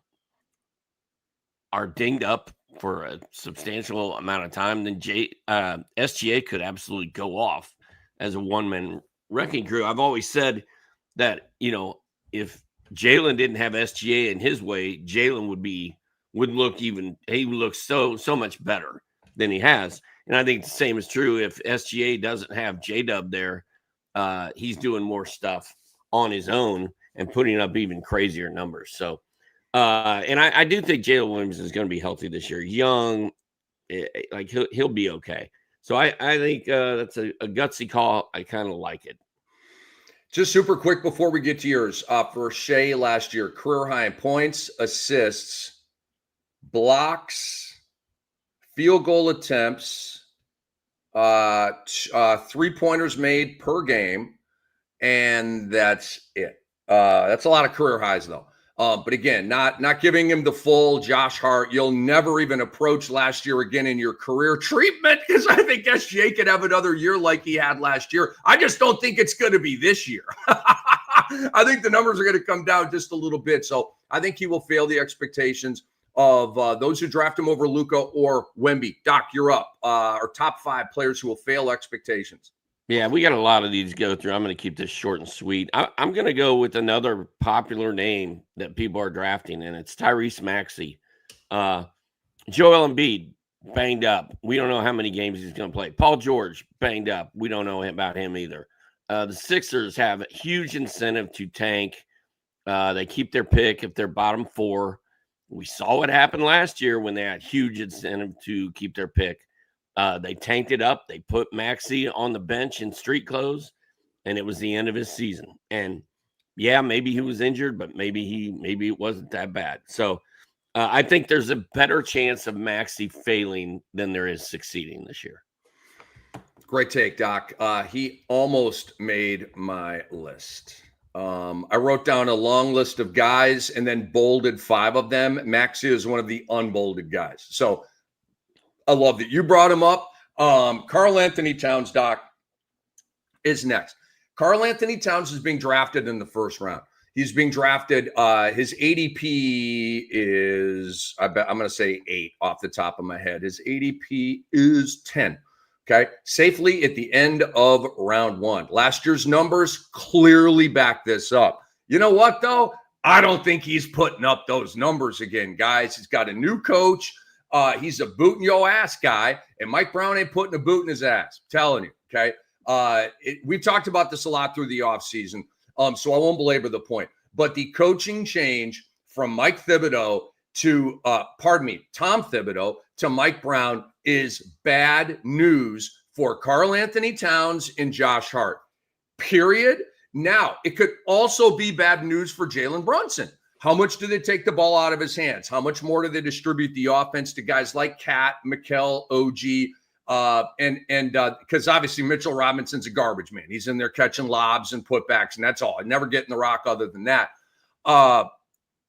dinged up for a substantial amount of time, then SGA could absolutely go off as a one-man wrecking crew. I've always said that, if Jalen didn't have SGA in his way, Jalen would look so much better than he has. And I think the same is true if SGA doesn't have J-Dub there. He's doing more stuff on his own and putting up even crazier numbers. So, and I do think Jalen Williams is going to be healthy this year. Young, like he'll be okay. So I think that's a gutsy call. I kind of like it. Just super quick before we get to yours. For Shea last year, career high in points, assists, blocks, field goal attempts, 3-pointers made per game, and that's it. That's a lot of career highs, though. But again, not giving him the full Josh Hart. You'll never even approach last year again in your career treatment, because I think SGA could have another year like he had last year. I just don't think it's going to be this year. I think the numbers are going to come down just a little bit. So I think he will fail the expectations of those who draft him over Luka or Wemby. Doc, you're up. Our top 5 players who will fail expectations. Yeah, we got a lot of these to go through. I'm going to keep this short and sweet. I'm going to go with another popular name that people are drafting, and it's Tyrese Maxey. Joel Embiid, banged up. We don't know how many games he's going to play. Paul George, banged up. We don't know about him either. The Sixers have a huge incentive to tank. They keep their pick if they're bottom 4. We saw what happened last year when they had huge incentive to keep their pick. They tanked it up. They put Maxey on the bench in street clothes, and it was the end of his season. And yeah, maybe he was injured, but maybe it wasn't that bad. So I think there's a better chance of Maxey failing than there is succeeding this year. Great take, Doc. He almost made my list. I wrote down a long list of guys and then bolded 5 of them. Maxey is one of the unbolded guys. So I love that you brought him up. Karl Anthony Towns, Doc, is next. Karl Anthony Towns is being drafted in the first round. He's being drafted. His ADP is, I'm going to say 8 off the top of my head. His ADP is 10. Okay. Safely at the end of round 1. Last year's numbers clearly back this up. You know what, though? I don't think he's putting up those numbers again, guys. He's got a new coach. He's a boot in your ass guy, and Mike Brown ain't putting a boot in his ass. I'm telling you, okay? We've talked about this a lot through the offseason, so I won't belabor the point. But the coaching change from Tom Thibodeau to Mike Brown is bad news for Karl Anthony Towns and Josh Hart, period. Now, it could also be bad news for Jalen Brunson. How much do they take the ball out of his hands? How much more do they distribute the offense to guys like Cat, Mikal, OG, and because obviously Mitchell Robinson's a garbage man. He's in there catching lobs and putbacks, and that's all. I never get in the rock other than that.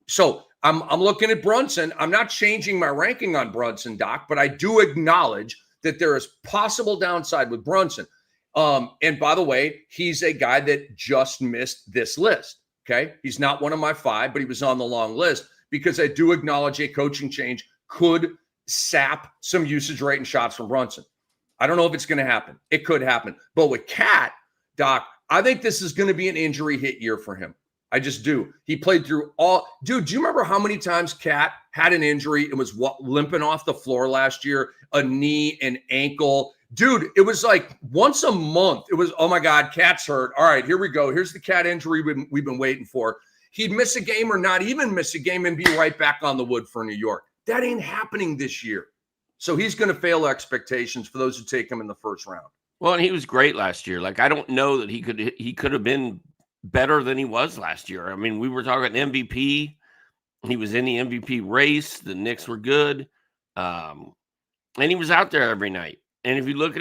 So I'm looking at Brunson. I'm not changing my ranking on Brunson, Doc, but I do acknowledge that there is possible downside with Brunson. And by the way, he's a guy that just missed this list. Okay. He's not one of my 5, but he was on the long list because I do acknowledge a coaching change could sap some usage rate and shots from Brunson. I don't know if it's going to happen. It could happen. But with Cat, Doc, I think this is going to be an injury hit year for him. I just do. He played through all. Dude, do you remember how many times Cat had an injury and was limping off the floor last year? A knee, an ankle. Dude, it was like once a month. It was, oh my God, Cat's hurt. All right, here we go. Here's the Cat injury we've been waiting for. He'd miss a game or not even miss a game and be right back on the wood for New York. That ain't happening this year. So he's going to fail expectations for those who take him in the first round. Well, and he was great last year. Like, I don't know that he could have been better than he was last year. I mean, we were talking MVP. He was in the MVP race. The Knicks were good. And he was out there every night. And if you look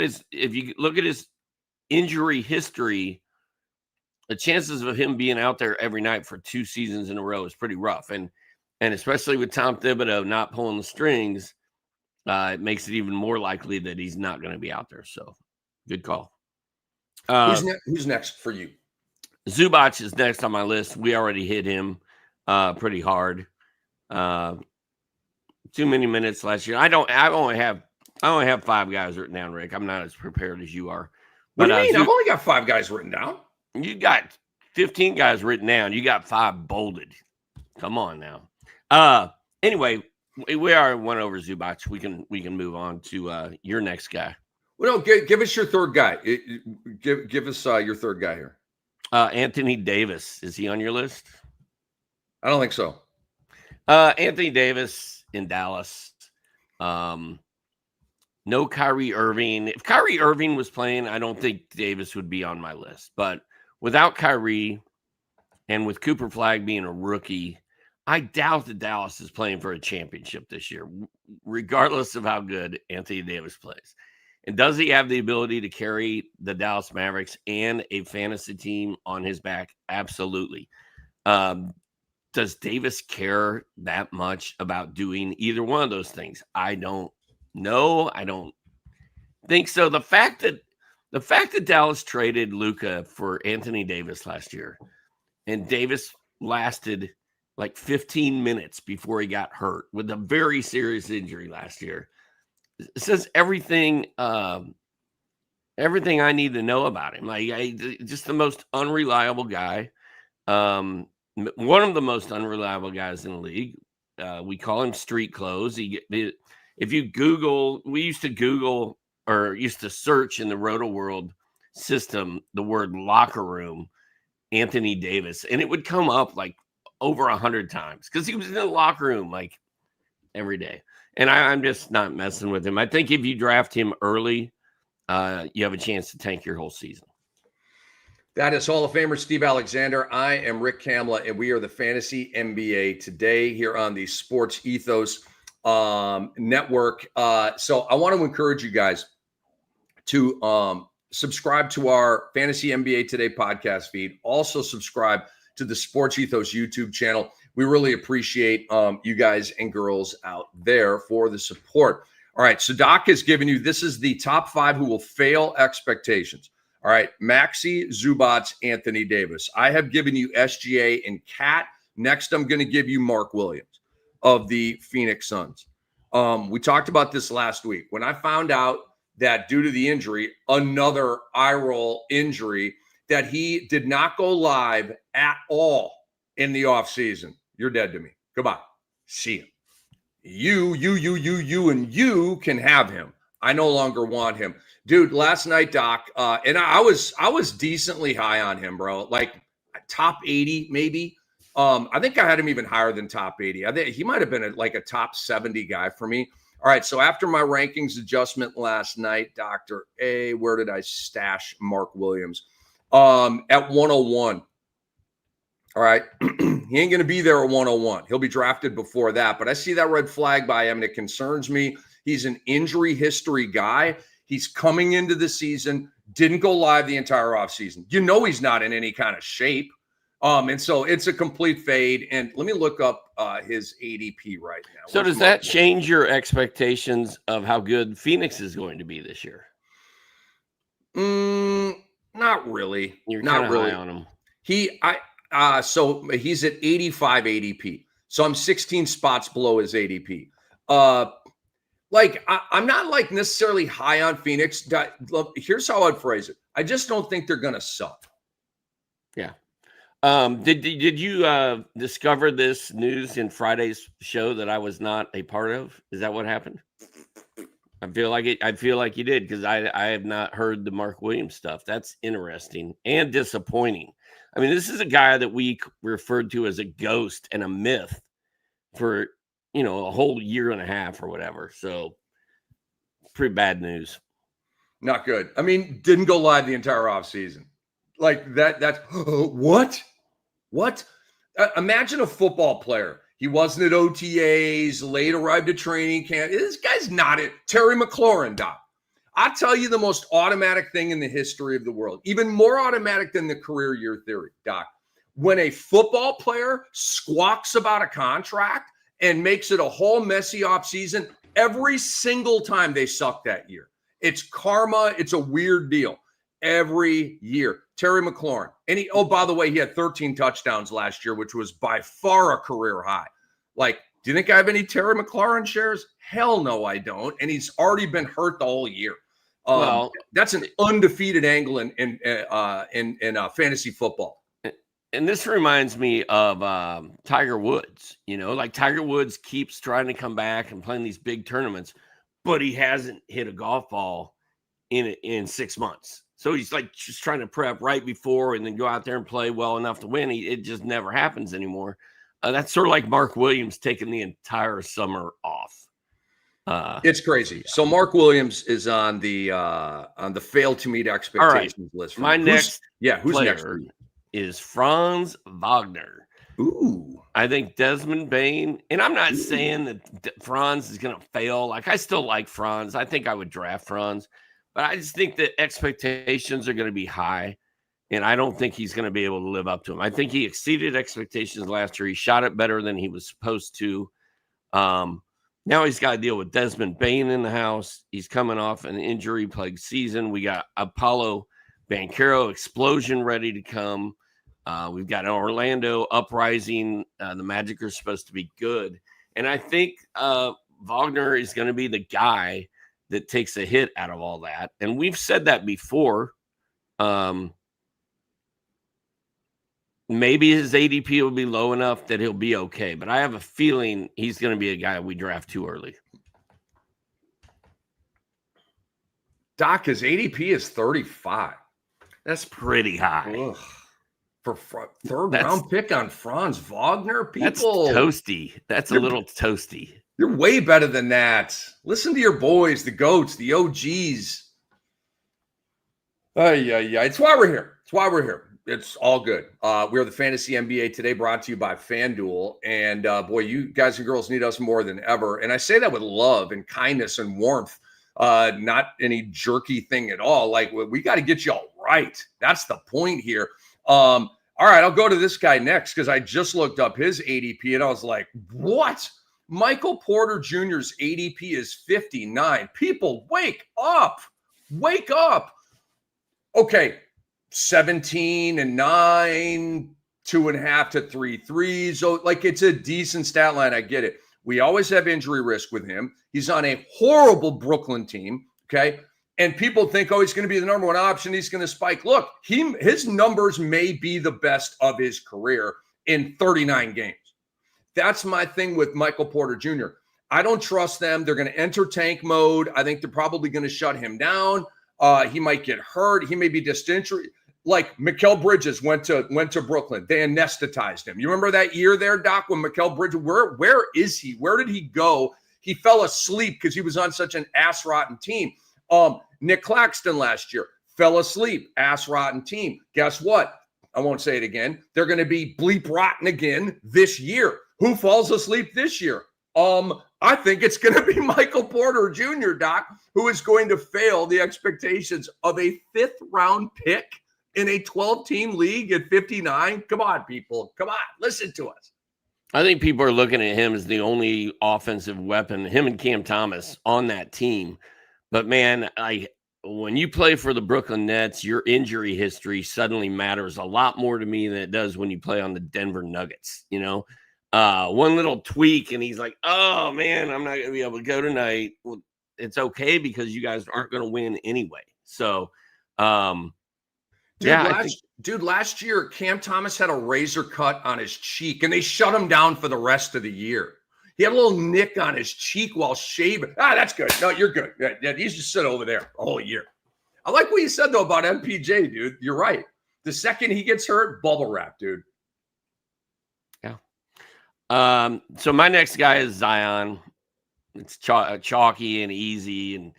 at his injury history, the chances of him being out there every night for 2 seasons in a row is pretty rough. And especially with Tom Thibodeau not pulling the strings, it makes it even more likely that he's not going to be out there. So good call. Who's next for you? Zubac is next on my list. We already hit him pretty hard. Too many minutes last year. I only have 5 guys written down, Rick. I'm not as prepared as you are. What do you mean? I've only got 5 guys written down. You got 15 guys written down. You got 5 bolded. Come on now. Anyway, we already went over Zubac. We can move on to your next guy. Well, no, give us your third guy. Give us your third guy here. Anthony Davis. Is he on your list? I don't think so. Anthony Davis in Dallas. No Kyrie Irving. If Kyrie Irving was playing, I don't think Davis would be on my list. But without Kyrie and with Cooper Flagg being a rookie, I doubt that Dallas is playing for a championship this year, regardless of how good Anthony Davis plays. And does he have the ability to carry the Dallas Mavericks and a fantasy team on his back? Absolutely. Does Davis care that much about doing either one of those things? I don't know. I don't think so. The fact that Dallas traded Luka for Anthony Davis last year, and Davis lasted like 15 minutes before he got hurt with a very serious injury last year, it says everything I need to know about him. Like, just the most unreliable guy. One of the most unreliable guys in the league. We call him street clothes. If you Google, we used to search in the Roto World system the word locker room Anthony Davis, and it would come up like over 100 times because he was in the locker room like every day. And I'm just not messing with him. I think if you draft him early, you have a chance to tank your whole season. That is Hall of Famer Steve Alexander. I am Rick Kamla, and we are the Fantasy NBA today here on the Sports Ethos Network. So I want to encourage you guys to subscribe to our Fantasy NBA Today podcast feed. Also subscribe to the Sports Ethos YouTube channel. We really appreciate you guys and girls out there for the support. All right, so Doc has given you, this is the top 5 who will fail expectations. All right, Maxey, Zubac, Anthony Davis. I have given you SGA and Cat. Next, I'm going to give you Mark Williams of the Phoenix Suns. We talked about this last week. When I found out that due to the injury, another eye roll injury, that he did not go live at all in the offseason, you're dead to me. Goodbye. See him. You, and you can have him. I no longer want him. Dude, last night, Doc, and I was decently high on him, bro. Like top 80, maybe. I think I had him even higher than top 80. I think he might have been a top 70 guy for me. All right, so after my rankings adjustment last night, Dr. A, where did I stash Mark Williams? At 101. All right, he ain't going to be there at 101. He'll be drafted before that, but I see that red flag by him, and it concerns me. He's an injury history guy. He's coming into the season, didn't go live the entire offseason. You know he's not in any kind of shape. And so it's a complete fade. And let me look up his ADP right now. So does that change your expectations of how good Phoenix is going to be this year? Not really. You're not really high on him. So he's at 85 ADP. So I'm 16 spots below his ADP. I'm not necessarily high on Phoenix. Here's how I'd phrase it. I just don't think they're going to suck. Yeah. Did you discover this news in Friday's show that I was not a part of? Is that what happened? I feel like you did, because I have not heard the Mark Williams stuff. That's interesting and disappointing. I mean, this is a guy that we referred to as a ghost and a myth for a whole year and a half or whatever. So pretty bad news. Not good. I mean, didn't go live the entire offseason. Like that's what? Imagine a football player. He wasn't at OTAs, late arrived at training camp. This guy's not it. Terry McLaurin, Doc. I'll tell you the most automatic thing in the history of the world, even more automatic than the career year theory, Doc. When a football player squawks about a contract and makes it a whole messy offseason, every single time they suck that year. It's karma. It's a weird deal. every year. Terry McLaurin. And oh, by the way, he had 13 touchdowns last year, which was by far a career high. Like, do you think I have any Terry McLaurin shares? Hell no, I don't. And he's already been hurt the whole year. Well, that's an undefeated angle in fantasy football. And this reminds me of Tiger Woods. Like Tiger Woods keeps trying to come back and playing these big tournaments, but he hasn't hit a golf ball in 6 months. So he's like just trying to prep right before and then go out there and play well enough to win. It just never happens anymore. That's sort of like Mark Williams taking the entire summer off. It's crazy. So Mark Williams is on the fail to meet expectations list. My next who's next? Is Franz Wagner. Ooh. I think Desmond Bain, and I'm not saying that Franz is going to fail. Like, I still like Franz. I think I would draft Franz, but I just think that expectations are going to be high, and I don't think he's going to be able to live up to them. I think he exceeded expectations last year. He shot it better than he was supposed to. Now he's got to deal with Desmond Bain in the house. He's coming off an injury-plagued season. We got Apollo Banchero explosion ready to come. We've got an Orlando uprising. The Magic are supposed to be good. And I think Wagner is going to be the guy that takes a hit out of all that. And we've said that before. Maybe his ADP will be low enough that he'll be okay. But I have a feeling he's going to be a guy we draft too early. Doc, his ADP is 35. That's pretty high. Ugh. For third round pick on Franz Wagner? People, that's toasty. That's a little toasty. You're way better than that. Listen to your boys, the GOATs, the OGs. Yeah. It's why we're here. It's all good. We're the Fantasy NBA today, brought to you by FanDuel. And boy, you guys and girls need us more than ever. And I say that with love and kindness and warmth. Not any jerky thing at all. Like, we got to get you all right. That's the point here. All right, I'll go to this guy next because I just looked up his ADP and I was like, what? Michael Porter Jr.'s ADP is 59. People, wake up. Wake up. Okay, 17 and 9, 2.5 to 3 threes. So, like, it's a decent stat line. I get it. We always have injury risk with him. He's on a horrible Brooklyn team, okay? And people think, oh, he's going to be the number one option. He's going to spike. Look, his numbers may be the best of his career in 39 games. That's my thing with Michael Porter Jr. I don't trust them. They're going to enter tank mode. I think they're probably going to shut him down. He might get hurt. He may be disinterested. Like Mikal Bridges went to Brooklyn. They anesthetized him. You remember that year there, Doc, when Mikal Bridges, where is he? Where did he go? He fell asleep because he was on such an ass-rotten team. Nick Claxton last year fell asleep, ass-rotten team. Guess what? I won't say it again. They're going to be bleep-rotten again this year. Who falls asleep this year? I think it's going to be Michael Porter Jr., Doc, who is going to fail the expectations of a fifth-round pick in a 12-team league at 59. Come on, people. Come on. Listen to us. I think people are looking at him as the only offensive weapon, him and Cam Thomas on that team. But, man, when you play for the Brooklyn Nets, your injury history suddenly matters a lot more to me than it does when you play on the Denver Nuggets, you know? One little tweak, and he's like, oh, man, I'm not going to be able to go tonight. Well, it's okay because you guys aren't going to win anyway. So, last year, Cam Thomas had a razor cut on his cheek, and they shut him down for the rest of the year. He had a little nick on his cheek while shaving. That's good. No, you're good. Yeah, he's just sit over there the whole year. I like what you said, though, about MPJ, dude. You're right. The second he gets hurt, bubble wrap, dude. Yeah. So my next guy is Zion. It's chalky and easy. And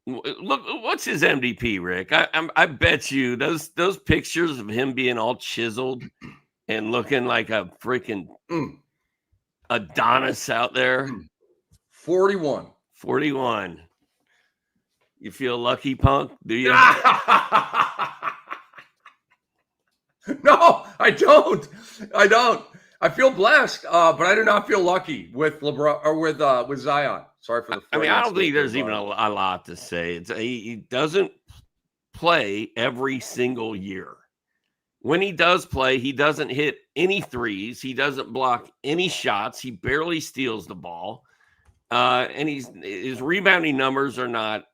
look, what's his MDP, Rick? I bet you those pictures of him being all chiseled and looking like a freaking Adonis out there. 41. You feel lucky, punk? Do you? No, I don't. I feel blessed, but I do not feel lucky with LeBron or with Zion. Sorry for the. I mean, I don't think there's even a lot to say. He doesn't play every single year. When he does play, he doesn't hit any threes. He doesn't block any shots. He barely steals the ball. And his rebounding numbers are not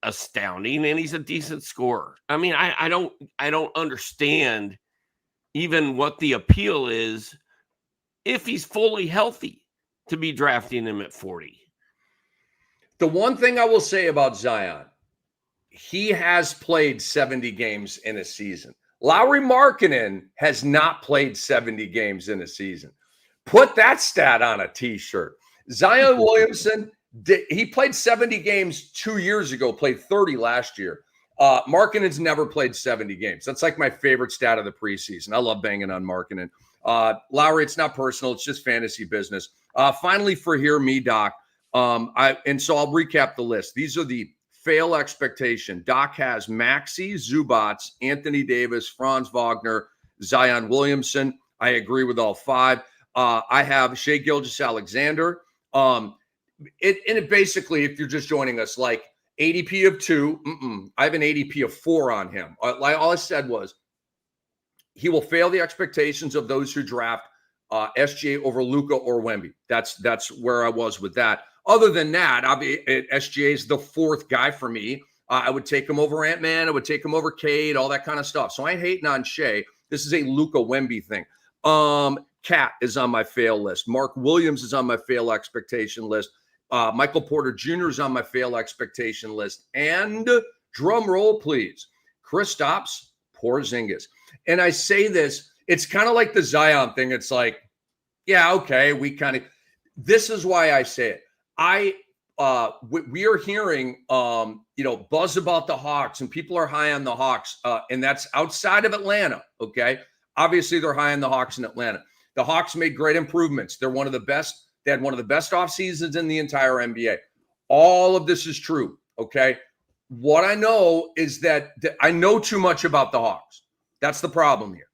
astounding, and he's a decent scorer. I mean, I don't understand even what the appeal is if he's fully healthy to be drafting him at 40. The one thing I will say about Zion, he has played 70 games in a season. Lauri Markkanen has not played 70 games in a season. Put that stat on a t-shirt. Zion Williamson, he played 70 games 2 years ago, played 30 last year. Markkanen's never played 70 games. That's like my favorite stat of the preseason. I love banging on Markkanen. Lauri, it's not personal. It's just fantasy business. Finally, for me, Doc, so I'll recap the list. These are the fail expectation. Doc has Maxey, Zubats, Anthony Davis, Franz Wagner, Zion Williamson. I agree with all five. I have Shai Gilgeous-Alexander. It basically, if you're just joining us, like ADP of 2, I have an ADP of 4 on him. All I said was he will fail the expectations of those who draft SGA over Luka or Wemby. That's where I was with that. Other than that, SGA is the 4th guy for me. I would take him over Ant-Man. I would take him over Cade, all that kind of stuff. So I ain't hating on Shea. This is a Luka Wemby thing. Cat is on my fail list. Mark Williams is on my fail expectation list. Michael Porter Jr. is on my fail expectation list. And drum roll, please, Kristaps Porzingis. And I say this, it's kind of like the Zion thing. It's like, yeah, okay, this is why I say it. We are hearing, buzz about the Hawks, and people are high on the Hawks, and that's outside of Atlanta. Okay, obviously they're high on the Hawks in Atlanta. The Hawks made great improvements. They're one of the best. They had one of the best off seasons in the entire NBA. All of this is true. Okay, what I know is that I know too much about the Hawks. That's the problem here.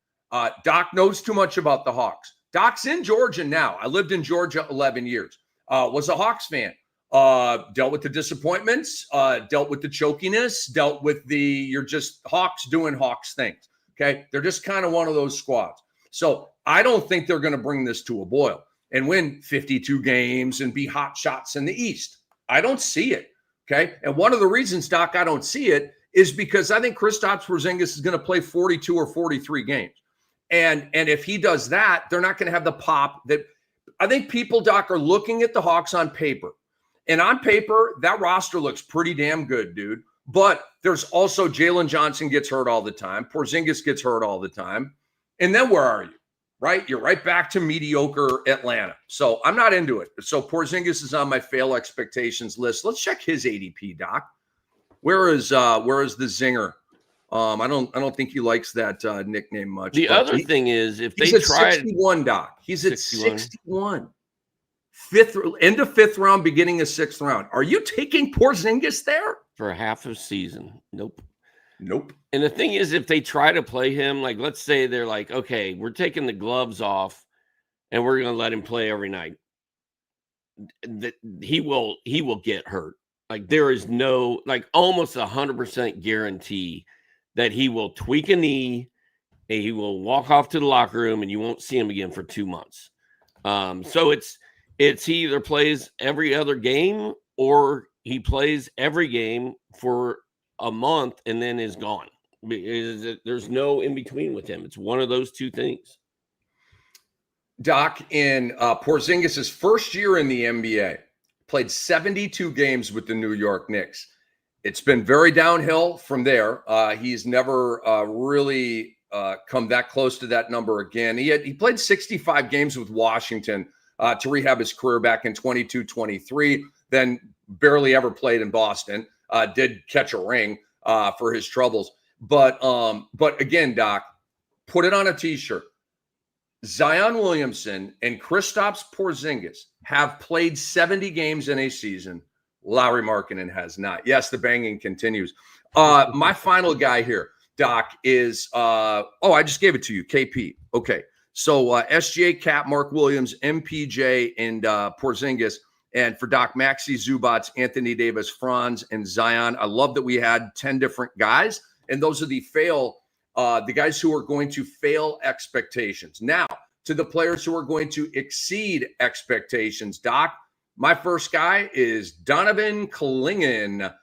Doc knows too much about the Hawks. Doc's in Georgia now. I lived in Georgia 11 years. Was a Hawks fan. Dealt with the disappointments, dealt with the chokiness, dealt with you're just Hawks doing Hawks things. Okay. They're just kind of one of those squads. So I don't think they're going to bring this to a boil and win 52 games and be hot shots in the East. I don't see it. Okay. And one of the reasons, Doc, I don't see it is because I think Kristaps Porzingis is going to play 42 or 43 games. And if he does that, they're not going to have the pop that I think people, Doc, are looking at the Hawks on paper. And on paper, that roster looks pretty damn good, dude. But there's also Jalen Johnson gets hurt all the time. Porzingis gets hurt all the time. And then where are you? Right? You're right back to mediocre Atlanta. So I'm not into it. So Porzingis is on my fail expectations list. Let's check his ADP, Doc. Where is the zinger? I don't think he likes that nickname much. The other thing is, if they tried 61, Doc, he's at 61. End of 5th round, beginning of 6th round. Are you taking Porzingis there for half a season? Nope. And the thing is, if they try to play him, like let's say they're like, okay, we're taking the gloves off, and we're going to let him play every night. He will get hurt. Like there is no almost 100% guarantee that he will tweak a knee, and he will walk off to the locker room, and you won't see him again for 2 months. So he either plays every other game or he plays every game for a month and then is gone. There's no in between with him. It's one of those two things. Doc, in Porzingis' first year in the NBA, played 72 games with the New York Knicks. It's been very downhill from there. He's never really come that close to that number again. He played 65 games with Washington to rehab his career back in 22-23, then barely ever played in Boston. Did catch a ring for his troubles. But again, Doc, put it on a t-shirt. Zion Williamson and Kristaps Porzingis have played 70 games in a season. Lauri Markkanen has not. Yes, the banging continues. My final guy here, Doc, is I just gave it to you, KP. Okay. So SGA, Cat, Mark Williams, MPJ, and Porzingis. And for Doc, Maxey, Zubats, Anthony Davis, Franz, and Zion. I love that we had 10 different guys, and those are the guys who are going to fail expectations. Now, to the players who are going to exceed expectations, Doc, my first guy is Donovan Clingan.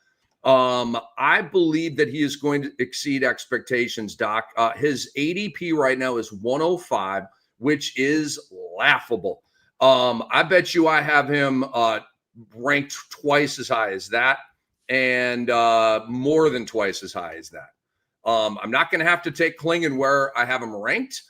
I believe that he is going to exceed expectations, Doc. His ADP right now is 105, which is laughable. I bet you I have him ranked twice as high as that, and more than twice as high as that. I'm not going to have to take Clingan where I have him ranked,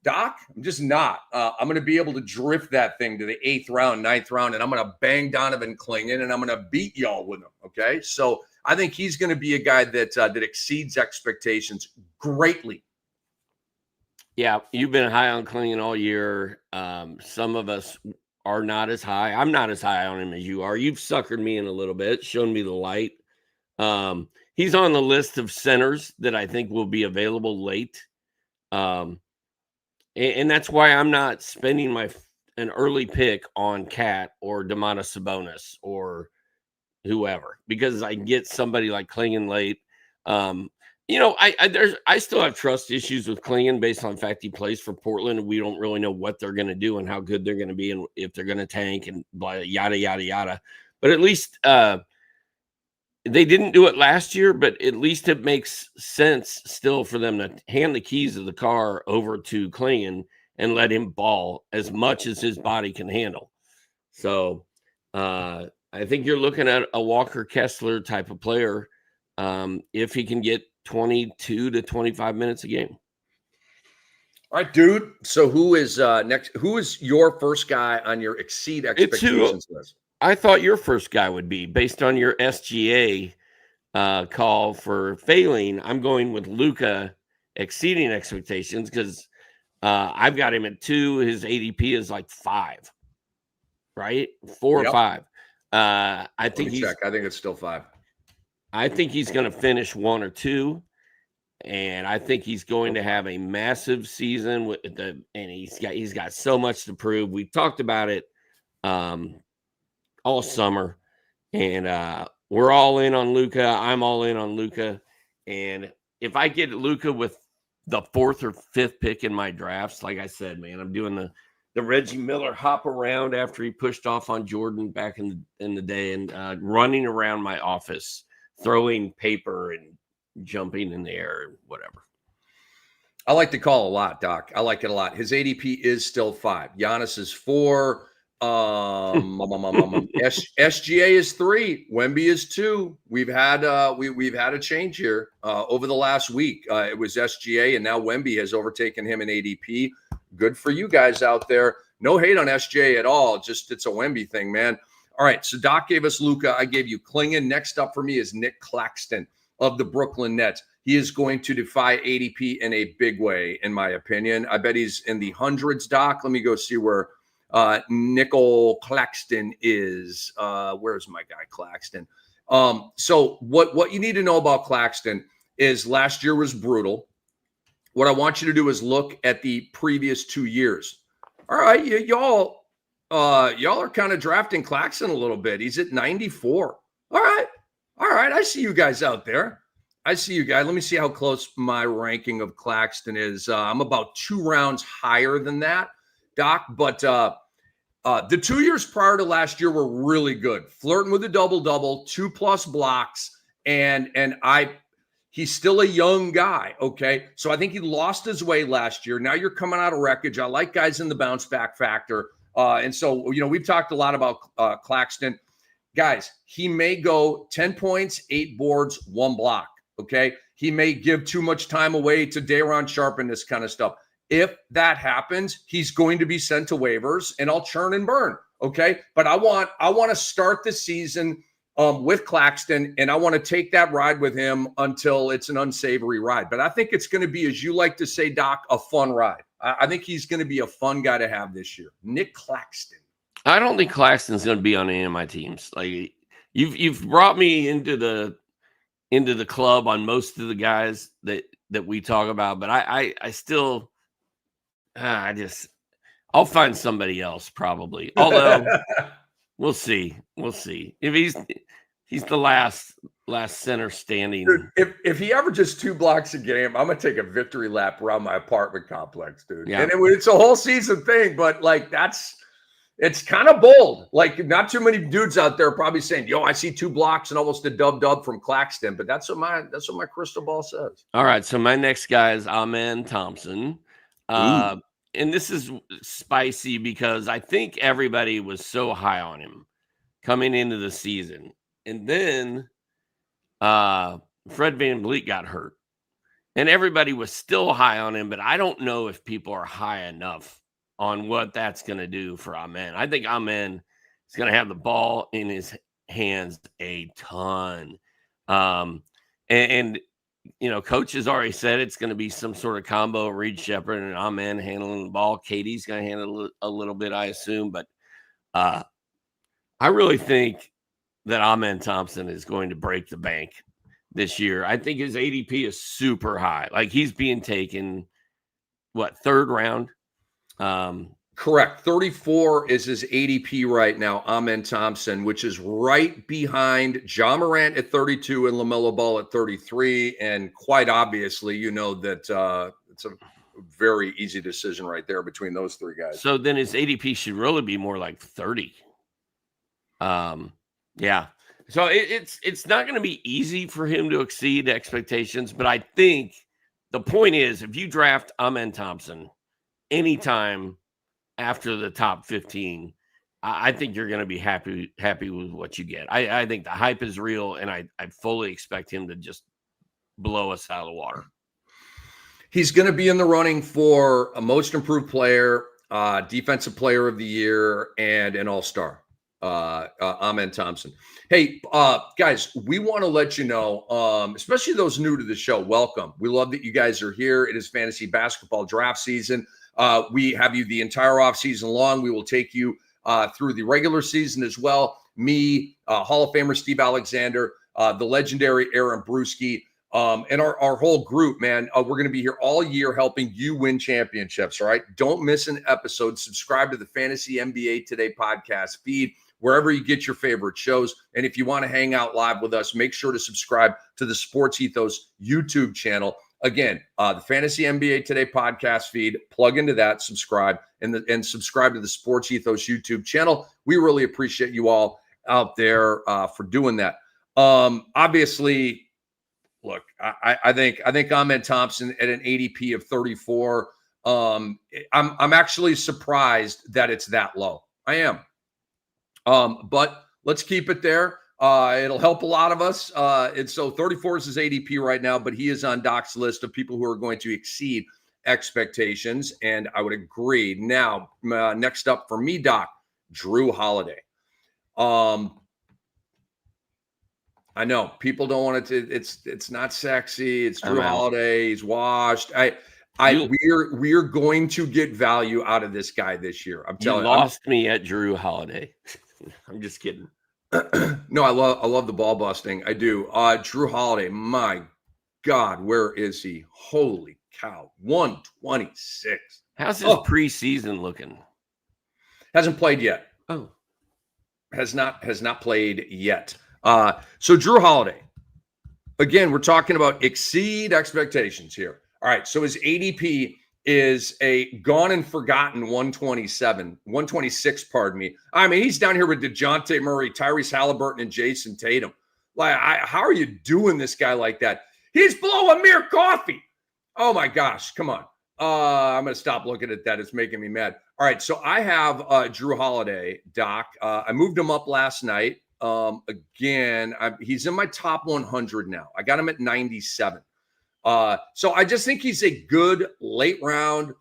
Doc. I'm just not. I'm going to be able to drift that thing to the 8th round, 9th round, and I'm going to bang Donovan Clingan, and I'm going to beat y'all with him. Okay, so I think he's going to be a guy that exceeds expectations greatly. Yeah, you've been high on Clingan all year. Some of us are not as high. I'm not as high on him as you are. You've suckered me in a little bit, shown me the light. He's on the list of centers that I think will be available late. And that's why I'm not spending an early pick on Cat or Domantas Sabonis or whoever, because I can get somebody like Clingan late. I still have trust issues with Clingan based on the fact he plays for Portland, and we don't really know what they're going to do and how good they're going to be and if they're going to tank and blah, yada, yada, yada. But at least they didn't do it last year, but at least it makes sense still for them to hand the keys of the car over to Clingan and let him ball as much as his body can handle. So I think you're looking at a Walker Kessler type of player if he can get 22 to 25 minutes a game. All right, dude. So who is next? Who is your first guy on your exceed expectations list? I thought your first guy would be based on your SGA call for failing. I'm going with Luka exceeding expectations because I've got him at 2. His ADP is like 5, right? 4 or 5. I think it's still 5. I think he's going to finish 1 or 2, and I think he's going to have a massive season and he's got so much to prove. We've talked about it all summer, and we're all in on Luka. I'm all in on Luka, and if I get Luka with the 4th or 5th pick in my drafts, like I said, man, I'm doing the Reggie Miller hop around after he pushed off on Jordan back in the day, and running around my office, throwing paper and jumping in the air and whatever. I like the call a lot, Doc. I like it a lot. His ADP is still 5. Giannis is 4. SGA is 3. Wemby is 2. We've had a change here over the last week. It was SGA, and now Wemby has overtaken him in ADP. Good for you guys out there. No hate on SGA at all. Just it's a Wemby thing, man. All right, so Doc gave us Luka. I gave you Clingan. Next up for me is Nick Claxton of the Brooklyn Nets. He is going to defy ADP in a big way, in my opinion. I bet he's in the hundreds, Doc. Let me go see where Nickel Claxton is. Where's my guy Claxton? So what you need to know about Claxton is last year was brutal. What I want you to do is look at the previous 2 years. All right, y'all are kind of drafting Claxton a little bit. He's at 94. All right. I see you guys out there. I see you guys. Let me see how close my ranking of Claxton is. I'm about 2 rounds higher than that, Doc. But the 2 years prior to last year were really good. Flirting with a double-double, 2+ blocks, and he's still a young guy, okay? So I think he lost his way last year. Now you're coming out of wreckage. I like guys in the bounce-back factor. And so, we've talked a lot about Claxton. Guys, he may go 10 points, 8 boards, 1 block, okay? He may give too much time away to Day'Ron Sharpe and this kind of stuff. If that happens, he's going to be sent to waivers, and I'll churn and burn, okay? But I want to start the season with Claxton, and I want to take that ride with him until it's an unsavory ride. But I think it's going to be, as you like to say, Doc, a fun ride. I think he's going to be a fun guy to have this year. Nick Claxton. I don't think Claxton's going to be on any of my teams. Like you've brought me into the club on most of the guys that we talk about, but I still I'll find somebody else probably. Although We'll see. We'll see. If he's the last center standing. Dude, if he averages 2 blocks a game, I'm gonna take a victory lap around my apartment complex, dude. Yeah. And it's a whole season thing, but like it's kind of bold. Like, not too many dudes out there probably saying, "Yo, I see 2 blocks and almost a dub from Claxton," but that's what my crystal ball says. All right, so my next guy is Amen Thompson. And this is spicy because I think everybody was so high on him coming into the season. And then Fred VanVleet got hurt. And everybody was still high on him, but I don't know if people are high enough on what that's going to do for Amen. I think Amen is going to have the ball in his hands a ton. And you know, coach has already said it's going to be some sort of combo, Reed Shepherd and Amen handling the ball. Katie's going to handle it a little bit, I assume. But I really think that Amen Thompson is going to break the bank this year. I think his ADP is super high. Like, he's being taken, third round? Correct. 34 is his ADP right now, Amen Thompson, which is right behind Ja Morant at 32 and LaMelo Ball at 33. And quite obviously, you know that it's a very easy decision right there between those 3 guys. So then his ADP should really be more like 30. Yeah. So it's not going to be easy for him to exceed expectations, but I think the point is, if you draft Amen Thompson anytime after the top 15, I think you're going to be happy with what you get. I think the hype is real, and I fully expect him to just blow us out of the water. He's going to be in the running for a most improved player, defensive player of the year, and an all-star. Amen Thompson. Hey, guys, we want to let you know, especially those new to the show, welcome. We love that you guys are here. It is fantasy basketball draft season. We have you the entire off season long. We will take you through the regular season as well. Me, Hall of Famer Steve Alexander, the legendary Aaron Brewski, and our whole group, man. We're going to be here all year helping you win championships. All right. Don't miss an episode. Subscribe to the Fantasy NBA Today podcast feed, wherever you get your favorite shows. And if you want to hang out live with us, make sure to subscribe to the Sports Ethos YouTube channel. Again, the Fantasy NBA Today podcast feed, plug into that, subscribe, and subscribe to the Sports Ethos YouTube channel. We really appreciate you all out there for doing that. Obviously, look, I think Amen Thompson at an ADP of 34. I'm actually surprised that it's that low. I am. But let's keep it there. It'll help a lot of us. And so 34 is his ADP right now, but he is on Doc's list of people who are going to exceed expectations. And I would agree. Now, next up for me, Doc, Drew Holiday. I know people don't want it to, it's not sexy. It's Drew Holiday. He's washed. We're going to get value out of this guy this year. I'm telling you. Lost me at Drew Holiday. I'm just kidding. No, I love the ball busting. I do. Drew Holiday, my God, where is he? Holy cow. 126. How's his preseason looking? Hasn't played yet. Oh. Has not played yet. So Drew Holiday. Again, we're talking about exceed expectations here. All right. So his ADP is a gone and forgotten 126, pardon me. I mean, he's down here with DeJounte Murray, Tyrese Halliburton, and Jason Tatum. Like, how are you doing this guy like that? He's below Amir Coffey. Oh my gosh, come on. I'm going to stop looking at that. It's making me mad. All right, so I have Drew Holiday, Doc. I moved him up last night. Again, he's in my top 100 now. I got him at 97. So I just think he's a good late round,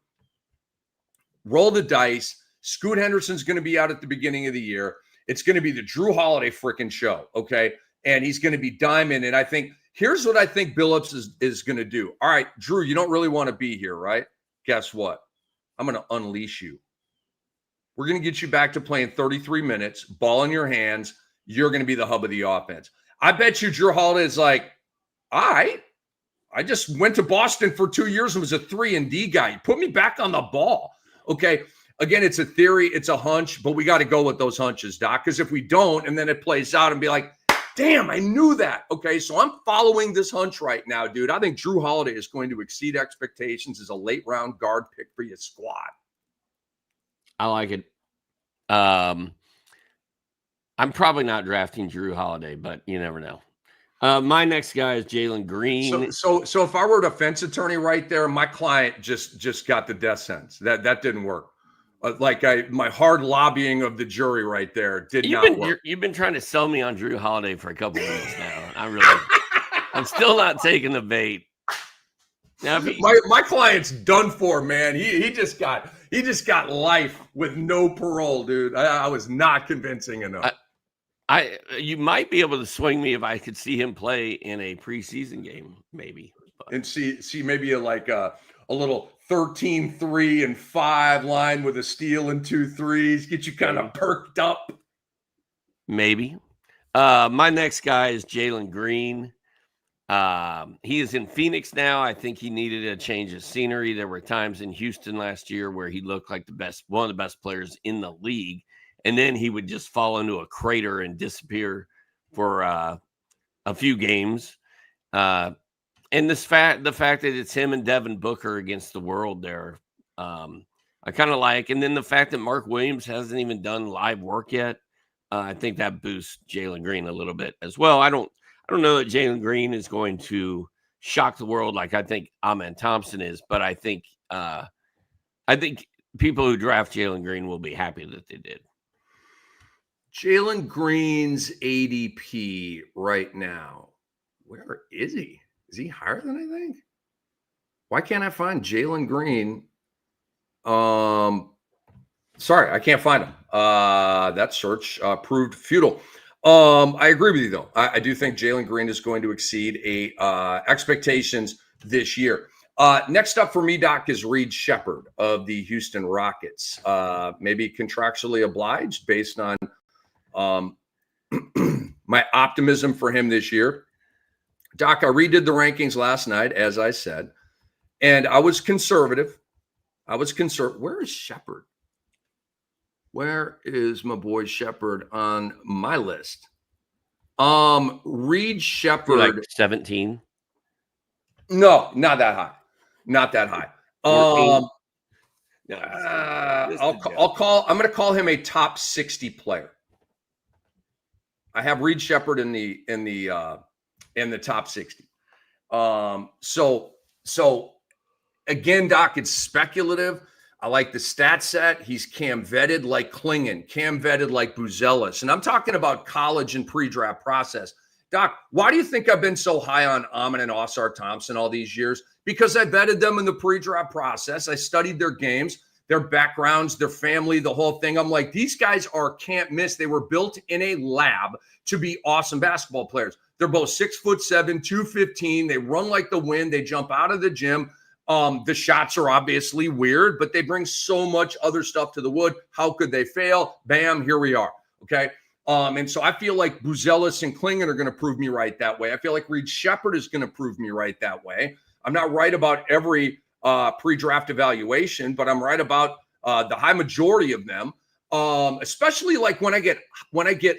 roll the dice. Scoot Henderson's going to be out at the beginning of the year. It's going to be the Drew Holiday freaking show. Okay. And he's going to be diamond. And I think here's what I think Billups is going to do. All right, Drew, you don't really want to be here, right? Guess what? I'm going to unleash you. We're going to get you back to playing 33 minutes, ball in your hands. You're going to be the hub of the offense. I bet you Drew Holiday is like, all right. I just went to Boston for 2 years and was a 3-and-D guy. Put me back on the ball. Okay. again, it's a theory, it's a hunch, but we got to go with those hunches, Doc, because if we don't, and then it plays out and be like, damn, I knew that. Okay, so I'm following this hunch right now, dude. I think Drew Holiday is going to exceed expectations as a late round guard pick for your squad. I like it. I'm probably not drafting Drew Holiday, but you never know. My next guy is Jalen Green. So if I were a defense attorney right there, my client just got the death sentence. That didn't work. My hard lobbying of the jury right there did not work. You've been trying to sell me on Drew Holiday for a couple of weeks now. I'm still not taking the bait. Now, my client's done for, man. He just got life with no parole, dude. I was not convincing enough. You might be able to swing me if I could see him play in a preseason game, maybe. And see maybe a little 13-3-5 line with a steal and 2 threes, get you kind of perked up. Maybe. My next guy is Jalen Green. He is in Phoenix now. I think he needed a change of scenery. There were times in Houston last year where he looked like one of the best players in the league, and then he would just fall into a crater and disappear for a few games. And the fact that it's him and Devin Booker against the world there, I kind of like. And then the fact that Mark Williams hasn't even done live work yet, I think that boosts Jalen Green a little bit as well. I don't know that Jalen Green is going to shock the world like I think Amen Thompson is, but I think people who draft Jalen Green will be happy that they did. Jalen Green's ADP right now, where is he? Is he higher than I think? Why can't I find Jalen Green? Sorry, I can't find him. That search proved futile. I agree with you, though. I do think Jalen Green is going to exceed expectations this year. Next up for me, Doc, is Reed Sheppard of the Houston Rockets. Maybe contractually obliged based on my optimism for him this year. Doc, I redid the rankings last night, as I said, and I was conservative. Where is Sheppard? Where is my boy Sheppard on my list? Reed Sheppard. Like 17? No, not that high. Not that high. No, I'm going to call him a top 60 player. I have Reed Sheppard in the top 60. So again, Doc, it's speculative. I like the stat set. He's Cam vetted like Klingon, Cam vetted like Buzelis. And I'm talking about college and pre-draft process. Doc, why do you think I've been so high on Amen and Ausar Thompson all these years? Because I vetted them in the pre-draft process. I studied their games, their backgrounds, their family, the whole thing. I'm like, these guys can't miss. They were built in a lab to be awesome basketball players. They're both 6'7", 215. They run like the wind. They jump out of the gym. The shots are obviously weird, but they bring so much other stuff to the wood. How could they fail? Bam, here we are. Okay. And so I feel like Buzelis and Klingon are going to prove me right that way. I feel like Reed Sheppard is going to prove me right that way. I'm not right about every pre-draft evaluation, but I'm right about the high majority of them. Especially like when I get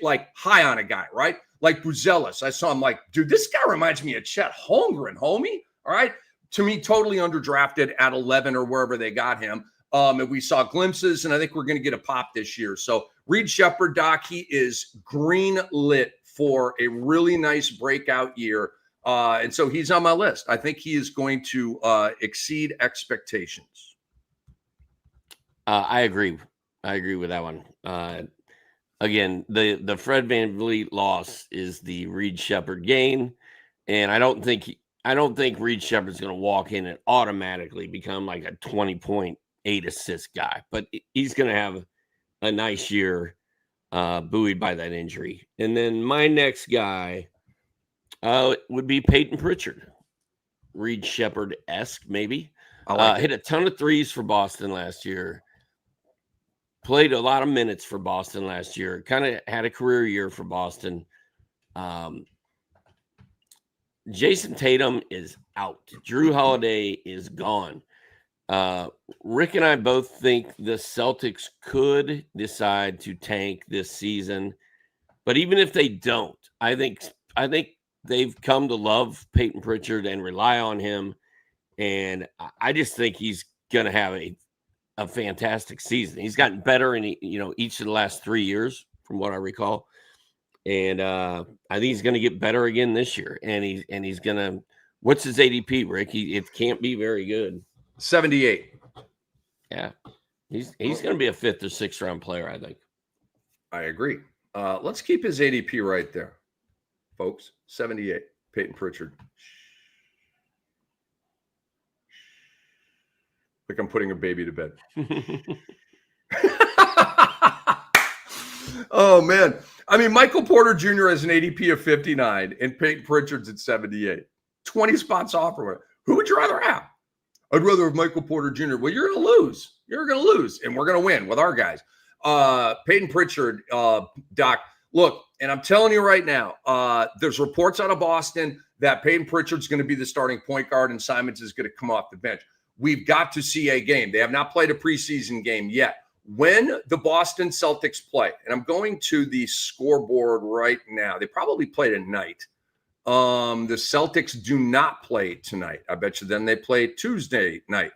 like high on a guy, right? Like Buzelis. I saw him like, dude, this guy reminds me of Chet Holmgren, homie. All right. To me, totally underdrafted at 11 or wherever they got him. And we saw glimpses, and I think we're going to get a pop this year. So Reed Sheppard, Doc, he is green lit for a really nice breakout year. And so he's on my list. I think he is going to exceed expectations. I agree. I agree with that one. Again, the Fred VanVleet loss is the Reed Sheppard gain, and I don't think Reed Sheppard's going to walk in and automatically become like a 20.8 assist guy, but he's going to have a nice year, buoyed by that injury. And then my next guy would be Peyton Pritchard, Reed Sheppard-esque maybe. Hit a ton of threes for Boston last year. Played a lot of minutes for Boston last year. Kind of had a career year for Boston. Jason Tatum is out. Drew Holiday is gone. Rick and I both think the Celtics could decide to tank this season, but even if they don't, I think they've come to love Peyton Pritchard and rely on him, and I just think he's going to have a fantastic season. He's gotten better in each of the last 3 years, from what I recall, and I think he's going to get better again this year. And he's going to. What's his ADP, Rick? It can't be very good. 78. Yeah, he's going to be a 5th or 6th round player, I think. I agree. Let's keep his ADP right there, folks. 78. Peyton Pritchard. Like I'm putting a baby to bed. Oh, man. I mean, Michael Porter Jr. has an ADP of 59 and Peyton Pritchard's at 78. 20 spots off or whatever. Who would you rather have? I'd rather have Michael Porter Jr. Well, you're going to lose. You're going to lose, and we're going to win with our guys. Peyton Pritchard, Doc, look, and I'm telling you right now, there's reports out of Boston that Peyton Pritchard's going to be the starting point guard and Simons is going to come off the bench. We've got to see a game. They have not played a preseason game yet. When the Boston Celtics play, and I'm going to the scoreboard right now, they probably played at night. The Celtics do not play tonight. I bet you then they play Tuesday night.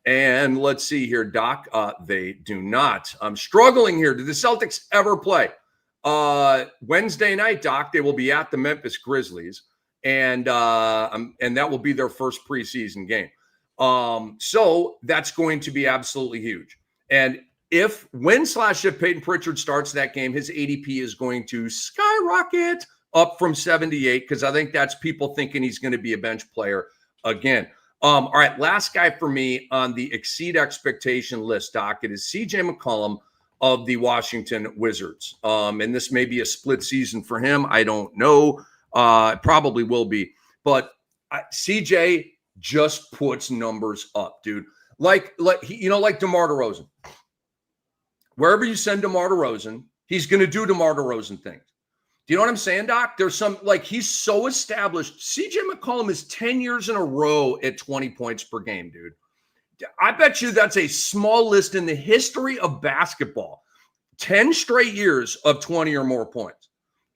And let's see here, Doc. They do not. I'm struggling here. Do the Celtics ever play? Wednesday night, Doc, they will be at the Memphis Grizzlies. And that will be their first preseason game. So that's going to be absolutely huge. And if Peyton Pritchard starts that game, his ADP is going to skyrocket up from 78 because I think that's people thinking he's going to be a bench player again. All right, last guy for me on the exceed expectation list, Doc, it is CJ McCollum of the Washington Wizards. And this may be a split season for him. I don't know. It probably will be. But CJ just puts numbers up, dude. Like DeMar DeRozan. Wherever you send DeMar DeRozan, he's going to do DeMar DeRozan things. Do you know what I'm saying, Doc? There's some, he's so established. CJ McCollum is 10 years in a row at 20 points per game, dude. I bet you that's a small list in the history of basketball. 10 straight years of 20 or more points,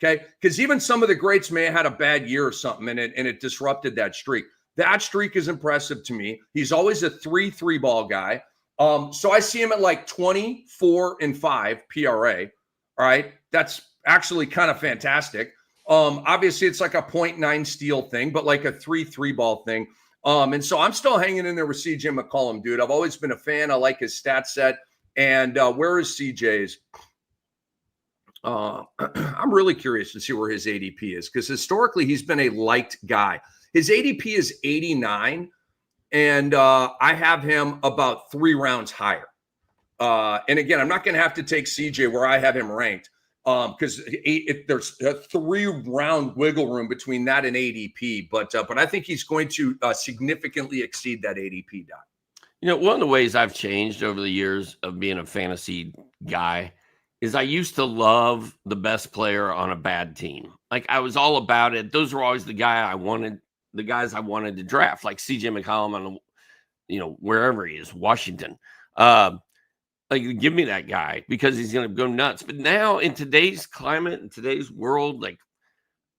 okay? Because even some of the greats may have had a bad year or something, and it disrupted that streak. That streak is impressive to me. He's always a 3-3 ball guy. So I see him at 24-5 PRA. All right. That's actually kind of fantastic. Obviously it's like a 0.9 steal thing, but like a 3-3 ball thing. And so I'm still hanging in there with CJ McCollum, dude. I've always been a fan. I like his stat set. And where is CJ's? I'm really curious to see where his ADP is because historically he's been a liked guy. His ADP is 89. And I have him about 3 rounds higher. And again, I'm not going to have to take CJ where I have him ranked because there's a 3-round wiggle room between that and ADP. But I think he's going to significantly exceed that ADP, Doc. One of the ways I've changed over the years of being a fantasy guy is I used to love the best player on a bad team. I was all about it. Those were always the guys I wanted to draft, like CJ McCollum on, wherever he is, Washington. Give me that guy because he's going to go nuts. But now in today's climate, in today's world,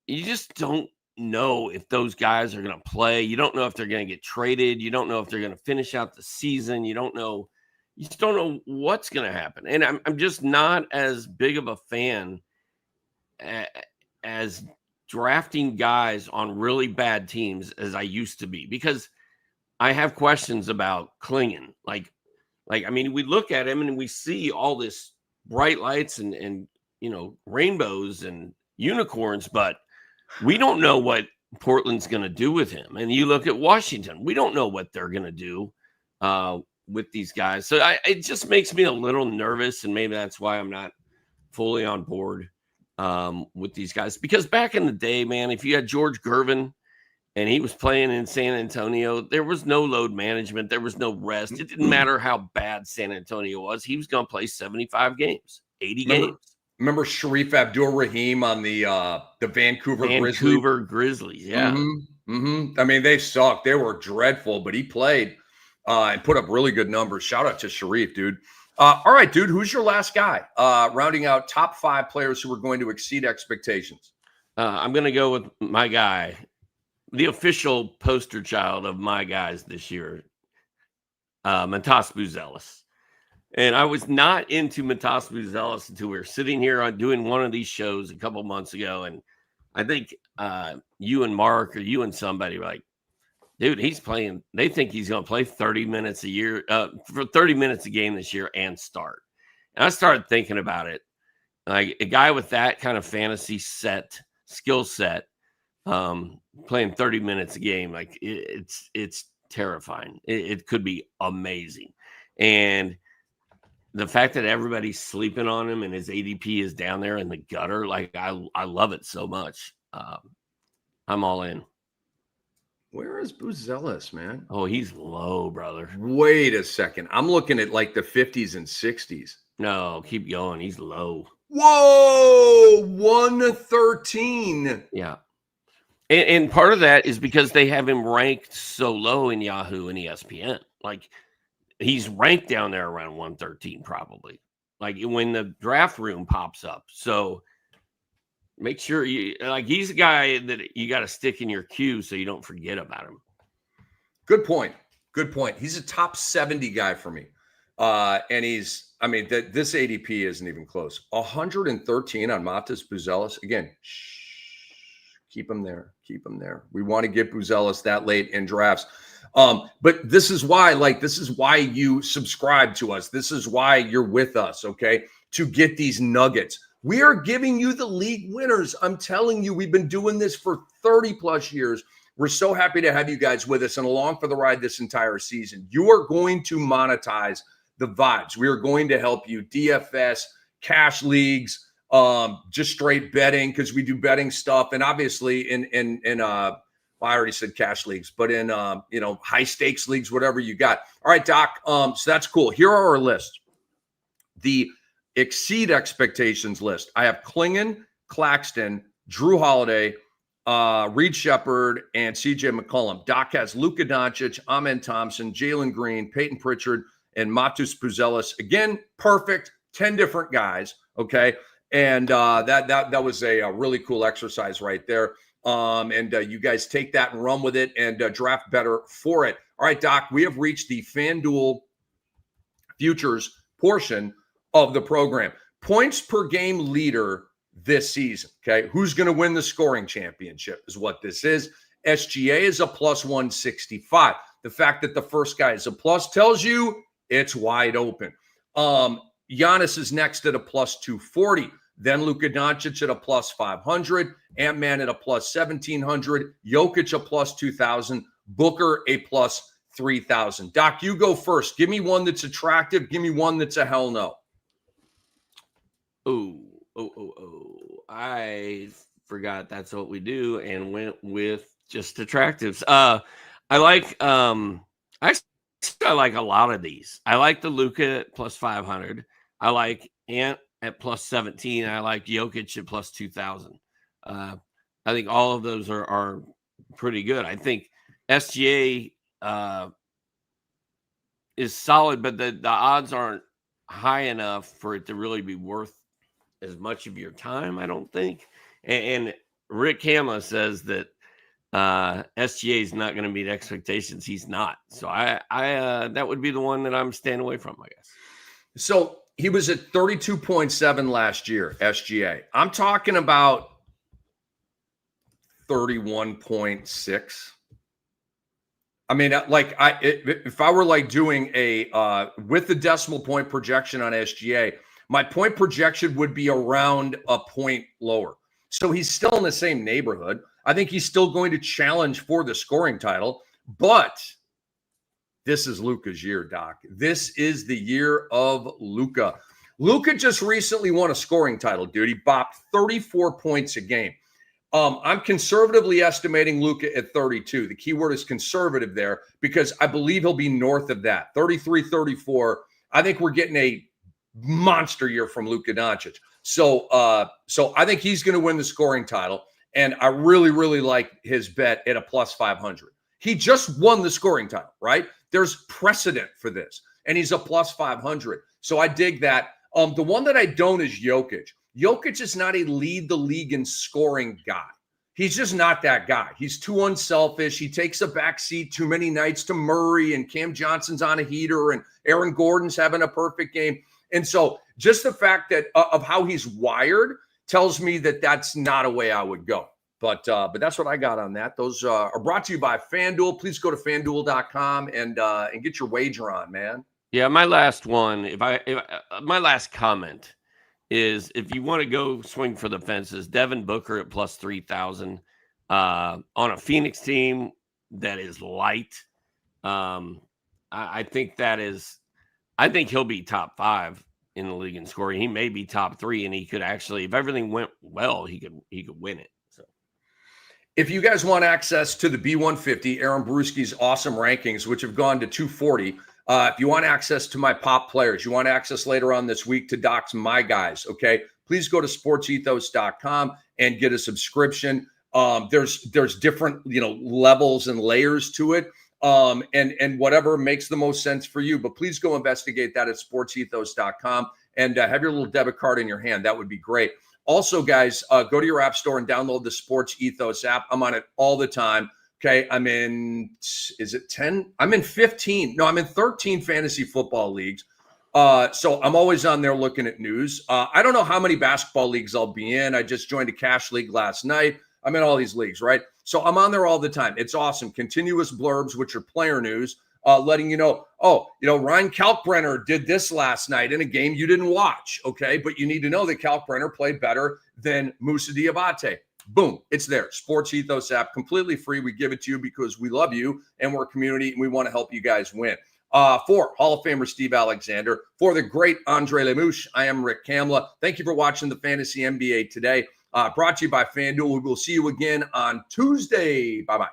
you just don't know if those guys are going to play. You don't know if they're going to get traded. You don't know if they're going to finish out the season. You just don't know what's going to happen. And I'm just not as big of a fan as drafting guys on really bad teams as I used to be because I have questions about Klingon. We look at him and we see all this bright lights and rainbows and unicorns, but we don't know what Portland's going to do with him. And you look at Washington, we don't know what they're going to do with these guys. So it just makes me a little nervous, and maybe that's why I'm not fully on board with these guys. Because back in the day, man, if you had George Gervin and he was playing in San Antonio, there was no load management. There was no rest. It didn't matter how bad San Antonio was. He was going to play 75 games, 80 games. Remember Sharif Abdul-Rahim on the Vancouver Grizzlies? Yeah. Mm-hmm. Mm-hmm. I mean, they sucked. They were dreadful, but he played. and put up really good numbers. Shout out to Sharif, dude. All right, dude, who's your last guy? Rounding out top 5 players who are going to exceed expectations. I'm going to go with my guy, the official poster child of my guys this year, Matas Buzelis. And I was not into Matas Buzelis until we were sitting here on doing one of these shows a couple months ago. And I think you and Mark or you and somebody were like, dude, he's playing. They think he's going to play 30 minutes a year for 30 minutes a game this year and start. And I started thinking about it. Like a guy with that kind of fantasy skill set, playing 30 minutes a game, like it's terrifying. It could be amazing. And the fact that everybody's sleeping on him and his ADP is down there in the gutter, like I love it so much. I'm all in. Where is Buzelis, man? Oh, he's low, brother. Wait a second. I'm looking at like the 50s and 60s. No, keep going. He's low. Whoa, 113. Yeah. And part of that is because they have him ranked so low in Yahoo and ESPN. Like, he's ranked down there around 113 probably, like when the draft room pops up. So make sure he's a guy that you got to stick in your queue so you don't forget about him. Good point. He's a top 70 guy for me. And this ADP isn't even close. 113 on Matas Buzelis. Again, keep him there. We want to get Buzelis that late in drafts. But this is why you subscribe to us. This is why you're with us, okay? To get these nuggets. We are giving you the league winners. I'm telling you, we've been doing this for 30 plus years. We're so happy to have you guys with us and along for the ride this entire season. You are going to monetize the vibes. We are going to help you DFS, cash leagues, just straight betting, because we do betting stuff. And obviously I already said cash leagues, but in high stakes leagues, whatever you got. All right, Doc. So that's cool. Here are our lists. The exceed expectations list. I have Klingon, Claxton, Drew Holiday, Reed Shepard, and CJ McCollum. Doc has Luka Doncic, Amen Thompson, Jalen Green, Peyton Pritchard, and Matas Buzelis. Again, perfect. 10 different guys. Okay. And that was a really cool exercise right there. You guys take that and run with it and draft better for it. All right, Doc, we have reached the FanDuel Futures portion of the program. Points per game leader this season, okay? Who's going to win the scoring championship is what this is. SGA is a plus 165. The fact that the first guy is a plus tells you it's wide open. Giannis is next at a plus 240. Then Luka Doncic at a plus 500. Ant-Man at a plus 1,700. Jokic a plus 2,000. Booker a plus 3,000. Doc, you go first. Give me one that's attractive. Give me one that's a hell no. Oh. I forgot that's what we do and went with just attractives. I like a lot of these. I like the Luka at plus 500. I like Ant at plus 17. I like Jokic at plus 2,000. I think all of those are pretty good. I think SGA is solid, but the odds aren't high enough for it to really be worth as much of your time, I don't think. And Rick Kamla says that SGA is not going to meet expectations. He's not. So I that would be the one that I'm staying away from, I guess. So he was at 32.7 last year, SGA. I'm talking about 31.6. I mean, if I were like doing a with the decimal point projection on SGA, my point projection would be around a point lower. So he's still in the same neighborhood. I think he's still going to challenge for the scoring title, but this is Luka's year, Doc. This is the year of Luka. Luka just recently won a scoring title, dude. He bopped 34 points a game. I'm conservatively estimating Luka at 32. The key word is conservative there because I believe he'll be north of that. 33, 34. I think we're getting a monster year from Luka Doncic. So I think he's going to win the scoring title. And I really, really like his bet at a plus 500. He just won the scoring title, right? There's precedent for this, and he's a plus 500. So I dig that. The one that I don't is Jokic. Jokic is not a lead the league in scoring guy. He's just not that guy. He's too unselfish. He takes a backseat too many nights to Murray, and Cam Johnson's on a heater, and Aaron Gordon's having a perfect game. And so just the fact that of how he's wired tells me that that's not a way I would go. But that's what I got on that. Those are brought to you by FanDuel. Please go to FanDuel.com and get your wager on, man. Yeah, my last one, my last comment is, if you want to go swing for the fences, Devin Booker at plus 3,000 on a Phoenix team that is light. I think he'll be top 5 in the league in scoring. He may be top 3, and he could actually, if everything went well, he could win it. So, if you guys want access to the B150, Aaron Brewski's awesome rankings, which have gone to 240. If you want access to my pop players, you want access later on this week to Doc's My Guys, okay, please go to sportsethos.com and get a subscription. There's different, levels and layers to it, and whatever makes the most sense for you. But please go investigate that at sportsethos.com and have your little debit card in your hand. That would be great. Also, guys, go to your app store and download the Sports Ethos app. I'm on it all the time. Okay, I'm in, is it 10? I'm in 15. No, I'm in 13 fantasy football leagues. So I'm always on there looking at news. I don't know how many basketball leagues I'll be in. I just joined a cash league last night. I'm in all these leagues, right? So I'm on there all the time. It's awesome. Continuous blurbs, which are player news, letting you know, Ryan Kalkbrenner did this last night in a game you didn't watch, okay? But you need to know that Kalkbrenner played better than Moussa Diabate. Boom, it's there. Sports Ethos app, completely free. We give it to you because we love you and we're a community and we want to help you guys win. For Hall of Famer Steve Alexander, for the great Andre Lemouche, I am Rick Kamla. Thank you for watching the Fantasy NBA today. Brought to you by FanDuel. We will see you again on Tuesday. Bye-bye.